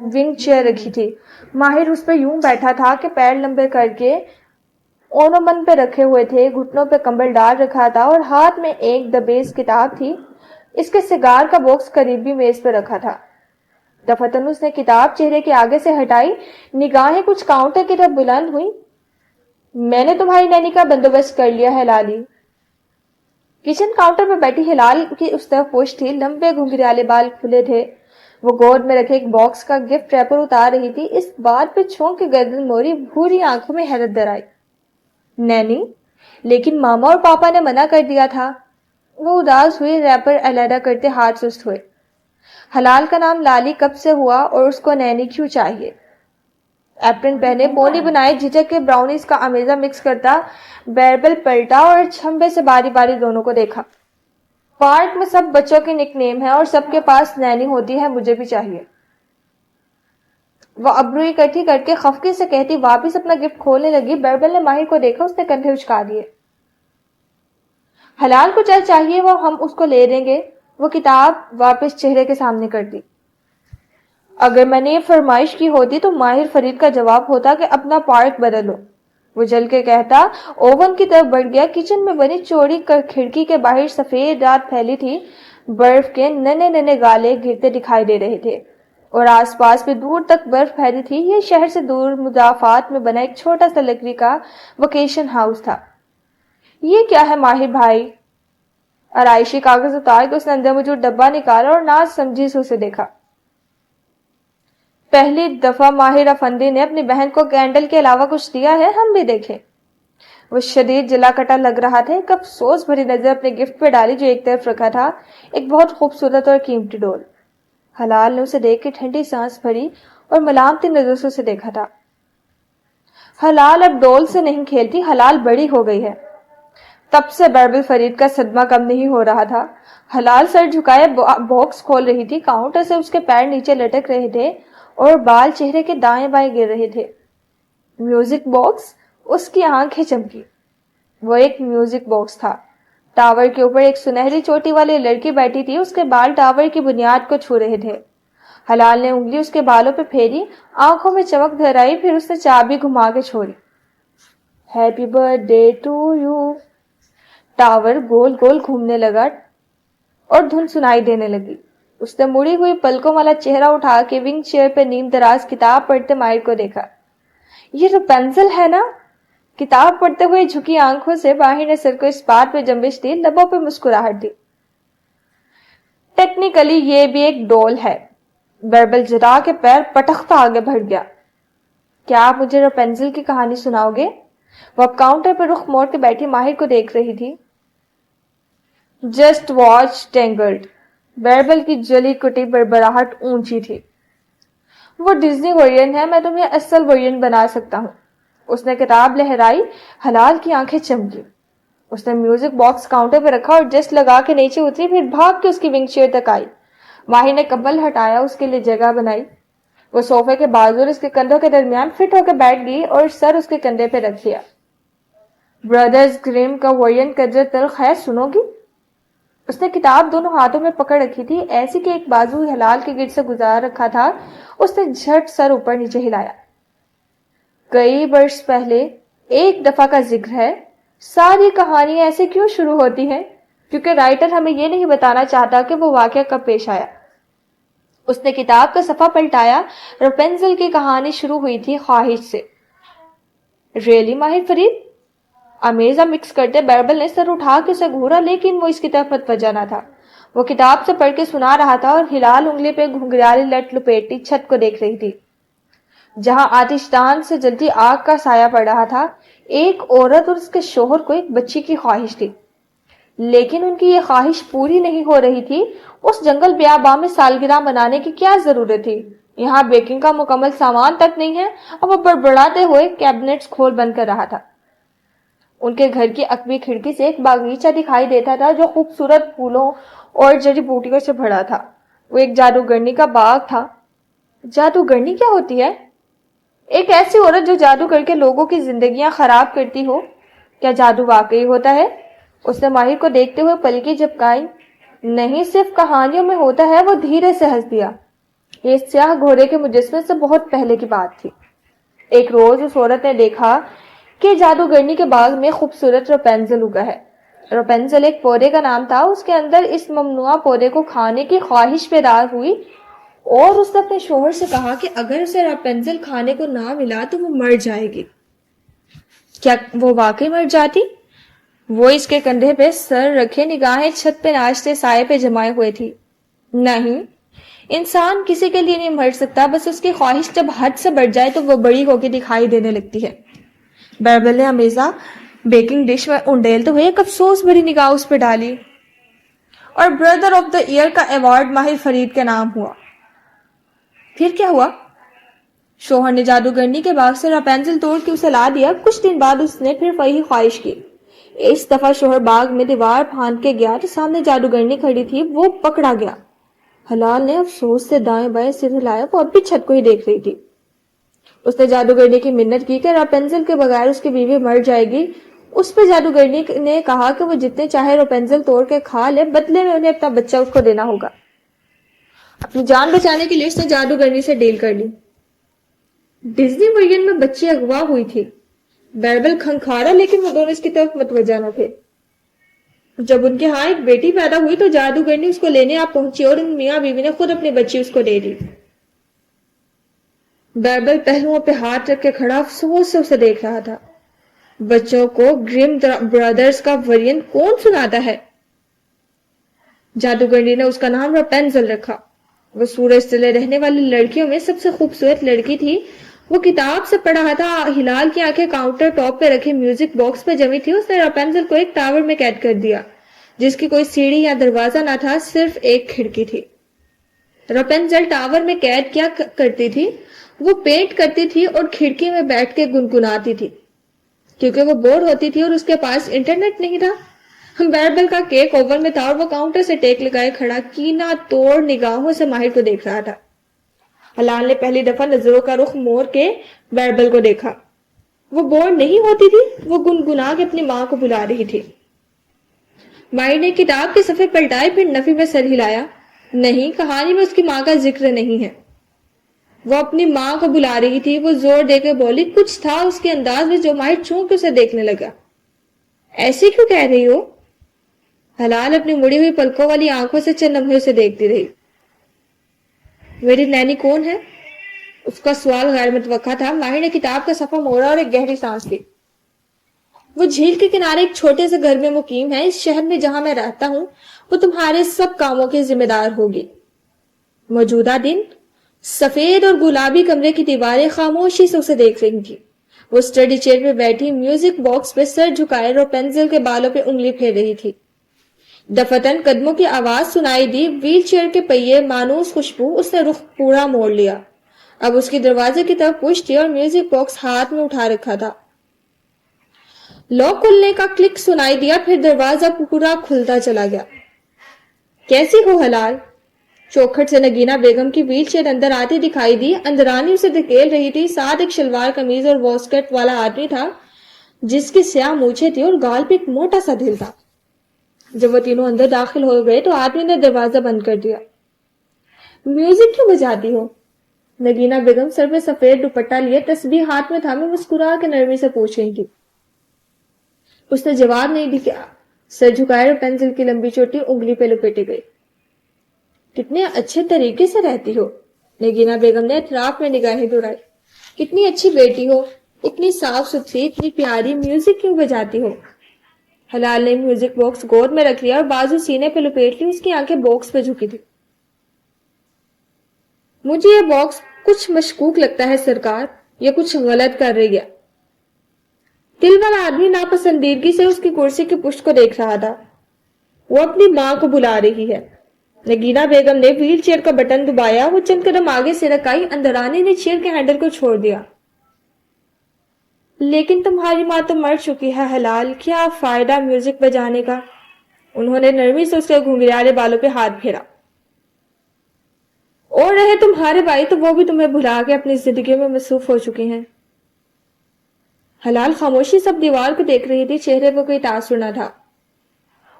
A: ونگ چیئر رکھی تھی. ماہر اس پہ یوں بیٹھا تھا کہ پیر لمبے کر کے اونومن پہ رکھے ہوئے تھے, گھٹنوں پہ کمبل ڈال رکھا تھا اور ہاتھ میں ایک دبیز کتاب تھی. اس کے سگار کا باکس قریبی میز پہ رکھا تھا. دفعتاً اس نے کتاب چہرے کے آگے سے ہٹائی, نگاہیں کچھ کاؤنٹر کی طرف بلند ہوئی. میں نے تمہاری نینی کا بندوبست کر لیا ہے لالی. کچن کاؤنٹر پہ بیٹھی ہلال کی اس طرف پوچھ تھی, لمبے گھنگریالے بال کھلے تھے. وہ گود میں رکھے ایک باکس کا گفٹ ریپر اتار رہی تھی. اس بات پہ چھونک کے گردن موری, بھوری آنکھوں میں حیرت در آئی. نینی, لیکن ماما اور پاپا نے منع کر دیا تھا. وہ اداس ہوئی, ریپر علیحدہ کرتے ہاتھ سست ہوئے. حلال کا نام لالی کب سے ہوا اور اس کو نینی کیوں چاہیے؟ ایپرن پہنے, پونی بنائے, جھجک کے براؤنیز کا امیزہ مکس کرتا بیربل پلٹا اور چھمبے سے باری باری دونوں کو دیکھا. پارک میں سب بچوں کی نک نیم ہے اور سب کے پاس نینی ہوتی ہے, مجھے بھی چاہیے. وہ ابرو اکٹھی کر کے خفگی سے کہتی واپس اپنا گفٹ کھولنے لگی. بیربل نے ماہر کو دیکھا, اس نے کندھے اچکا دیے. حلال کو جو چاہیے وہ ہم اس کو لے دیں گے. وہ کتاب واپس چہرے کے سامنے کر دی. اگر میں نے یہ فرمائش کی ہوتی تو ماہر فرید کا جواب ہوتا کہ اپنا پارک بدلو. وہ جل کے کہتا. اوون کی طرف بڑھ گیا. کچن میں بنی چوڑی کھڑکی کے باہر سفید رات پھیلی تھی. برف کے ننے ننے گالے گرتے دکھائی دے رہے تھے اور آس پاس بھی دور تک برف پھیلی تھی. یہ شہر سے دور مضافات میں بنا ایک چھوٹا سا لکڑی کا ویکیشن ہاؤس تھا. یہ کیا ہے ماہر بھائی؟ آرائشی کاغذ اتار کے اس نے اندر موجود ڈبہ نکالا اور ناز سمجھی سے اسے دیکھا. پہلی دفعہ ماہر افندی نے اپنی بہن کو کینڈل کے علاوہ کچھ دیا ہے, ہم بھی دیکھیں. وہ شدید جلا کٹا لگ رہا تھا. ایک افسوس بھری نظر اپنے گفٹ پہ ڈالی جو ایک طرف رکھا تھا, ایک بہت خوبصورت اور قیمتی ڈول. حلال نے اسے دیکھ کے ٹھنڈی سانس بھری اور ملامتی نظر سے اسے دیکھا تھا. حلال اب ڈول سے نہیں کھیلتی, حلال بڑی ہو گئی ہے. تب سے بیربل فرید کا صدمہ کم نہیں ہو رہا تھا. حلال سر جھکائے باکس کھول رہی تھی. کاؤنٹر سے اس کے پیر نیچے لٹک رہے تھے اور بال چہرے کے دائیں بائیں گر رہے تھے. Music box? اس کی آنکھیں چمکی. وہ ایک میوزک باکس تھا. ٹاور کے اوپر ایک سنہری چوٹی والی لڑکی بیٹھی تھی. اس کے بال ٹاور کی بنیاد کو چھو رہے تھے. حلال نے انگلی اس کے بالوں پہ پھیری, آنکھوں میں چمک دھر آئی, پھر اس نے چابی گھما کے چھوڑی. Happy birthday to you. Tower گول گول گھومنے لگا اور دھن سنائی دینے لگی. اس نے مڑی ہوئی پلکوں والا چہرہ اٹھا کے ونگ چیئر پہ نیم دراز کتاب پڑھتے ماہر کو دیکھا. یہ رپنزل ہے نا؟ کتاب پڑھتے ہوئے جھکی آنکھوں سے ماہر نے سر کو اس بات پہ جنبش دی, لبوں پہ مسکراہٹ دی. ٹیکنیکلی یہ بھی ایک ڈول ہے. بیربل جرا کے پیر پٹختا آگے بڑھ گیا. کیا آپ مجھے رپنزل کی کہانی سناؤ گے؟ وہ اب کاؤنٹر پہ رخ موڑ کے بیٹھی ماہر کو دیکھ رہی تھی. Just watch ٹینگلڈ. بیربل کی جلی کٹی بربراہٹ اونچی تھی. وہ ڈزنی ورژن ہے, میں تمہیں اصل ورژن بنا سکتا ہوں. اس نے کتاب لہرائی. حلال کی آنکھیں چمکی. اس نے میوزک باکس کاؤنٹر پہ رکھا اور جسٹ لگا کے نیچے اتری, پھر بھاگ کے اس کی ونگ چیئر تک آئی. ماہر نے کمبل ہٹایا, اس کے لیے جگہ بنائی. وہ صوفے کے بازو اس کے کندھوں کے درمیان فٹ ہو کے بیٹھ گئی اور سر اس کے کندھے پہ رکھ لیا. برادرز گریم کا ورژن قدر تلخ ہے, سنو گی؟ اس نے کتاب دونوں ہاتھوں میں پکڑ رکھی تھی, ایسی کہ ایک بازو حلال کے گرد سے گزار رکھا تھا. اس نے جھٹ سر اوپر نیچے ہلایا. کئی برس پہلے ایک دفعہ کا ذکر ہے. ساری کہانی ایسے کیوں شروع ہوتی ہے؟ کیونکہ رائٹر ہمیں یہ نہیں بتانا چاہتا کہ وہ واقعہ کب پیش آیا. اس نے کتاب کا صفحہ پلٹایا. رپنزل کی کہانی شروع ہوئی تھی خواہش سے. ریلی ماہر فرید؟ امیزہ مکس کرتے بیربل نے سر اٹھا کے اسے گھورا, لیکن وہ اس کی طرف متوجہ نہ تھا. وہ کتاب سے پڑھ کے سنا رہا تھا اور ہلال انگلی پہ گھنگریالی لٹ لپیٹی چھت کو دیکھ رہی تھی جہاں آتش دان سے جلتی آگ کا سایہ پڑ رہا تھا. ایک عورت اور اس کے شوہر کو ایک بچی کی خواہش تھی, لیکن ان کی یہ خواہش پوری نہیں ہو رہی تھی. اس جنگل بیاباں میں سالگرہ منانے کی کیا ضرورت تھی؟ یہاں بیکنگ کا مکمل سامان تک نہیں ہے. اب وہ بڑبڑاتے ہوئے کیبنٹس کھول بند کر رہا تھا. ان کے گھر کی عقبی کھڑکی سے ایک باغیچہ دکھائی دیتا تھا جو خوبصورت پھولوں اور جڑی بوٹیوں سے بھرا تھا. وہ ایک جادوگرنی کا باغ تھا. جادوگرنی کیا ہوتی ہے؟ ایک ایسی عورت جو جادو کر کے لوگوں کی زندگیاں خراب کرتی ہو. کیا جادو واقعی ہوتا ہے؟ اس نے ماہر کو دیکھتے ہوئے پلکی جھپکائی. نہیں, صرف کہانیوں میں ہوتا ہے. وہ دھیرے سے ہنس دیا. یہ سیاہ گھوڑے کے مجسمے سے بہت پہلے کی بات تھی۔ ایک روز اس عورت نے دیکھا کہ جادوگرنی کے باغ میں خوبصورت روپینزل اگا ہے۔ روپینزل ایک پودے کا نام تھا۔ اس کے اندر اس ممنوعہ پودے کو کھانے کی خواہش بیدار ہوئی اور اس نے اپنے شوہر سے کہا کہ اگر اسے راپنزل کھانے کو نہ ملا تو وہ مر جائے گی۔ کیا وہ واقعی مر جاتی؟ وہ اس کے کندھے پہ سر رکھے نگاہیں چھت پہ ناچتے سائے پہ جمائے ہوئے تھی۔ نہیں، انسان کسی کے لیے نہیں مر سکتا، بس اس کی خواہش جب حد سے بڑھ جائے تو وہ بڑی ہو کے دکھائی دینے لگتی ہے۔ بیربل نے امیزہ بیکنگ ڈش میں انڈیلتے ہوئے ایک افسوس بھری نگاہ اس پہ ڈالی۔ اور بردر آف دا ایئر کا ایوارڈ ماہر فرید کے نام ہوا۔ پھر کیا ہوا؟ شوہر نے جادوگرنی کے باغ سے راپنزل توڑ کے اسے لا دیا۔ کچھ دن بعد اس نے پھر وہی خواہش کی۔ اس دفعہ شوہر باغ میں دیوار پھاند کے گیا تو سامنے جادوگرنی کھڑی تھی، وہ پکڑا گیا۔ حلال نے افسوس سے دائیں بائیں سر ہلایا، وہ اب بھی چھت کو ہی دیکھ رہی تھی۔ اس نے جادوگرنی کی منت کی کہ راپنزل کے بغیر اس کی بیوی مر جائے گی۔ اس پہ جادوگرنی نے کہا کہ وہ جتنے چاہے راپنزل توڑ کے کھا لے، بدلے میں انہیں اپنا بچہ اس کو دینا ہوگا۔ اپنی جان بچانے کے لیے اس نے جادوگرنی سے ڈیل کر لی۔ ڈزنی ورژن میں بچی اغوا ہوئی تھی۔ بیربل کھنکھارا، لیکن وہ دونوں اس کی طرف متوجہ نہ تھے۔ جب ان کے ہاں ایک بیٹی پیدا ہوئی تو جادوگرنی اس کو لینے آپ پہنچی اور ان میاں بیوی نے خود اپنی بچی اس کو دے دی۔ بیربل پہلوؤں پہ ہاتھ رکھ کے کھڑا افسوس سے اسے دیکھ رہا تھا۔ بچوں کو گریم برادرز کا ورژن کون سناتا ہے؟ جادوگرنی نے اس کا نام راپنزل رکھا۔ وہ سورج تلے رہنے والی لڑکیوں میں سب سے خوبصورت لڑکی تھی۔ وہ کتاب سے پڑھ رہا تھا۔ ہلال کی آنکھیں کاؤنٹر ٹاپ پہ رکھے میوزک باکس پہ جمی تھی۔ اس نے راپنزل کو ایک ٹاور میں قید کر دیا جس کی کوئی سیڑھی یا دروازہ نہ تھا، صرف ایک کھڑکی تھی۔ راپنزل ٹاور میں قید کیا کرتی تھی؟ وہ پینٹ کرتی تھی اور کھڑکی میں بیٹھ کے گنگناتی تھی کیونکہ وہ بور ہوتی تھی اور اس کے پاس انٹرنیٹ نہیں تھا۔ بیربل کا کیک اوون میں تھا اور وہ کاؤنٹر سے ٹیک لگائے کھڑا کینہ توڑ نگاہوں سے ماہر کو دیکھ رہا تھا۔ حلال نے پہلی دفعہ نظروں کا رخ موڑ کے بیربل کو دیکھا۔ وہ بور نہیں ہوتی تھی، وہ گنگنا کے اپنی ماں کو بلا رہی تھی۔ ماہر نے کتاب کے صفحے پلٹائے، پھر نفی میں سر ہلایا۔ نہیں، کہانی میں اس کی ماں کا ذکر نہیں ہے۔ وہ اپنی ماں کو بلا رہی تھی۔ وہ زور دے کے بولی۔ کچھ تھا اس کے انداز میں جو ماہر چونک کے اسے دیکھنے لگا۔ ایسے کیوں کہہ رہی ہو؟ حلال اپنی مڑی ہوئی پلکوں والی آنکھوں سے چند لمحے اسے دیکھتی رہی۔ میری نینی کون ہے؟ اس کا سوال غیر متوقع تھا۔ ماہر نے کتاب کا صفحہ موڑا اور ایک گہری سانس لی۔ وہ جھیل کے کنارے ایک چھوٹے سے گھر میں مقیم ہے۔ اس شہر میں جہاں میں رہتا ہوں وہ تمہارے سب کاموں کی ذمہ دار ہوگی۔ موجودہ دن سفید اور گلابی کمرے کی دیواریں خاموشی سے اسے دیکھ رہی تھی۔ وہ اسٹڈی چیئر پہ بیٹھی میوزک باکس پہ سر جھکائے اور پینسل کے بالوں پہ انگلی پھیر رہی تھی۔ دفتن قدموں کی آواز سنائی دی، ویل چیئر کے پہیے، مانوس خوشبو۔ اس نے رخ پورا موڑ لیا۔ اب اس کی دروازے کی طرف پش تھی اور میوزک باکس ہاتھ میں اٹھا رکھا تھا۔ لاک کھلنے کا کلک سنائی دیا، پھر دروازہ پورا کھلتا چلا گیا۔ کیسی ہو حلال؟ چوکھٹ سے نگینہ بیگم کی ویل چیئر اندر آتی دکھائی دی۔ اندرانی اسے دھکیل رہی تھی۔ ساتھ ایک شلوار قمیض اور واسکٹ والا آدمی تھا جس کی سیاہ مونچھیں تھی اور گال پہ ایک موٹا سا دل تھا۔ جب وہ تینوں اندر داخل ہو گئے تو آدمی نے دروازہ بند کر دیا۔ میوزک کیوں بجاتی ہو؟ نگینہ بیگم سر پہ سفید دوپٹہ لیے تسبیح ہاتھ میں تھامے مسکرا کے نرمی سے پوچھ رہی تھی۔ اس نے جواب نہیں دیا۔ سر جھکائے اور پینسل کی لمبی چوٹی انگلی پہ لپیٹی گئی۔ کتنے اچھے طریقے سے رہتی ہو، نگینہ بیگم نے اطراف میں نگاہیں دوڑائی۔ کتنی اچھی بیٹی ہو، اتنی صاف ستھری، اتنی پیاری، میوزک کیوں بجاتی ہو؟ حلال نے میوزک باکس گود میں رکھ لیا اور بازو سینے پہ لپیٹ لی۔ اس کی آنکھیں باکس پہ جھکی تھی۔ مجھے یہ باکس کچھ مشکوک لگتا ہے سرکار، یہ کچھ غلط کر رہی ہے۔ دل والا آدمی ناپسندیدگی سے اس کی کرسی کی پشت کو دیکھ رہا تھا۔ وہ اپنی ماں کو بلا رہی ہے۔ نگینہ بیگم نے ویل چیئر کا بٹن دبایا۔ وہ چند قدم آگے سرک آئی۔ اندرانی نے چیئر کے ہینڈل کو چھوڑ دیا۔ لیکن تمہاری ماں تو مر چکی ہے حلال، کیا فائدہ میوزک بجانے کا؟ انہوں نے نرمی سے اس کے گھنگریالے بالوں پہ ہاتھ پھیرا۔ اور رہے تمہارے بھائی تو وہ بھی تمہیں بھلا کے اپنی زندگیوں میں مصروف ہو چکے ہیں۔ حلال خاموشی سب دیوار کو دیکھ رہی تھی، چہرے پہ کوئی تاثر نہ تھا۔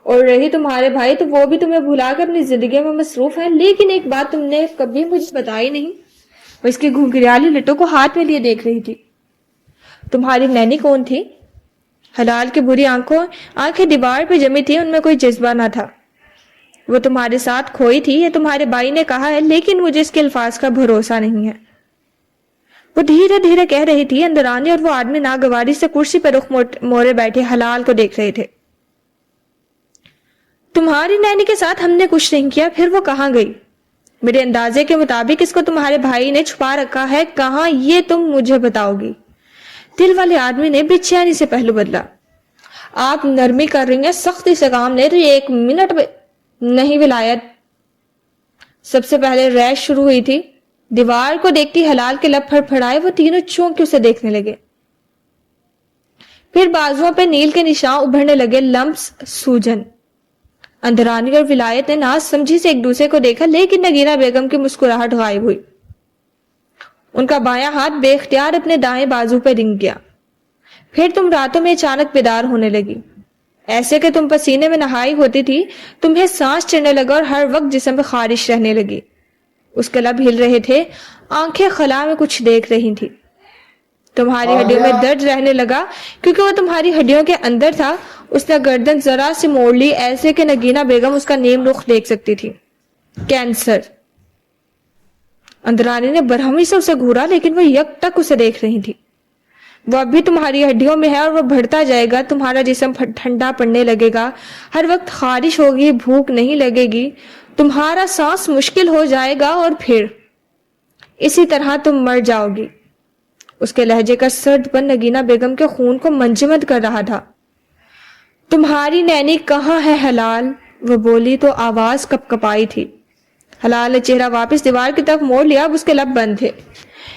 A: اور رہی تمہارے بھائی تو وہ بھی تمہیں بھلا کر اپنی زندگی میں مصروف ہیں، لیکن ایک بات تم نے کبھی مجھے بتائی نہیں۔ وہ اس کی گھنگریالی لٹوں کو ہاتھ میں لیے دیکھ رہی تھی۔ تمہاری نینی کون تھی؟ حلال کی بری آنکھیں دیوار پہ جمی تھی، ان میں کوئی جذبہ نہ تھا۔ وہ تمہارے ساتھ کھوئی تھی، یہ تمہارے بھائی نے کہا ہے، لیکن مجھے اس کے الفاظ کا بھروسہ نہیں ہے۔ وہ دھیرے دھیرے کہہ رہی تھی۔ اندرانی اور وہ آدمی ناگواری سے کرسی پہ رخ موڑے بیٹھے حلال کو دیکھ رہے تھے۔ تمہاری نینی کے ساتھ ہم نے کچھ نہیں کیا، پھر وہ کہاں گئی؟ میرے اندازے کے مطابق اس کو تمہارے بھائی نے چھپا رکھا ہے، کہاں یہ تم مجھے بتاؤ گی؟ دل والے آدمی نے بے چینی سے پہلو بدلا۔ آپ نرمی کر رہی ہیں، سختی سے کام لے رہی، ایک منٹ نہیں ولایت۔ سب سے پہلے ریش شروع ہوئی تھی۔ دیوار کو دیکھتی حلال کے لب پھڑپھڑائے، وہ تینوں چونک کے اسے دیکھنے لگے۔ پھر بازوؤں پہ نیل کے نشان ابھرنے لگے، لمس، سوجن۔ اندرانی اور ولایت نے ناز سمجھی سے ایک دوسرے کو دیکھا، لیکن نگینہ بیگم کی مسکراہٹ غائب ہوئی۔ ان کا بایاں ہاتھ بے اختیار اپنے دائیں بازو پہ رنگ گیا۔ پھر تم راتوں میں اچانک بیدار ہونے لگی، ایسے کہ تم پسینے میں نہائی ہوتی تھی، تمہیں سانس چڑھنے لگا اور ہر وقت جسم پہ خارش رہنے لگی۔ اس کے لب ہل رہے تھے، آنکھیں خلا میں کچھ دیکھ رہی تھی۔ تمہاری ہڈیوں میں درد رہنے لگا کیونکہ وہ تمہاری ہڈیوں کے اندر تھا۔ اس نے گردن ذرا سے موڑ لی، ایسے کہ نگینہ بیگم اس کا نیم رخ دیکھ سکتی تھی۔ کینسر۔ اندرانی نے برہمی سے اسے گھورا، لیکن وہ یک ٹک اسے دیکھ رہی تھی۔ وہ اب بھی تمہاری ہڈیوں میں ہے اور وہ بڑھتا جائے گا، تمہارا جسم ٹھنڈا پڑنے لگے گا، ہر وقت خارش ہوگی، بھوک نہیں لگے گی، تمہارا سانس مشکل ہو جائے گا اور پھر اسی طرح تم مر جاؤ گی۔ اس کے لہجے کا سرد پن نگینہ بیگم کے خون کو منجمد کر رہا تھا۔ تمہاری نینی کہاں ہے حلال؟ وہ بولی تو آواز کپ کپائی تھی۔ حلال نے چہرہ واپس دیوار کی طرف موڑ لیا، اب اس کے لب بند تھے۔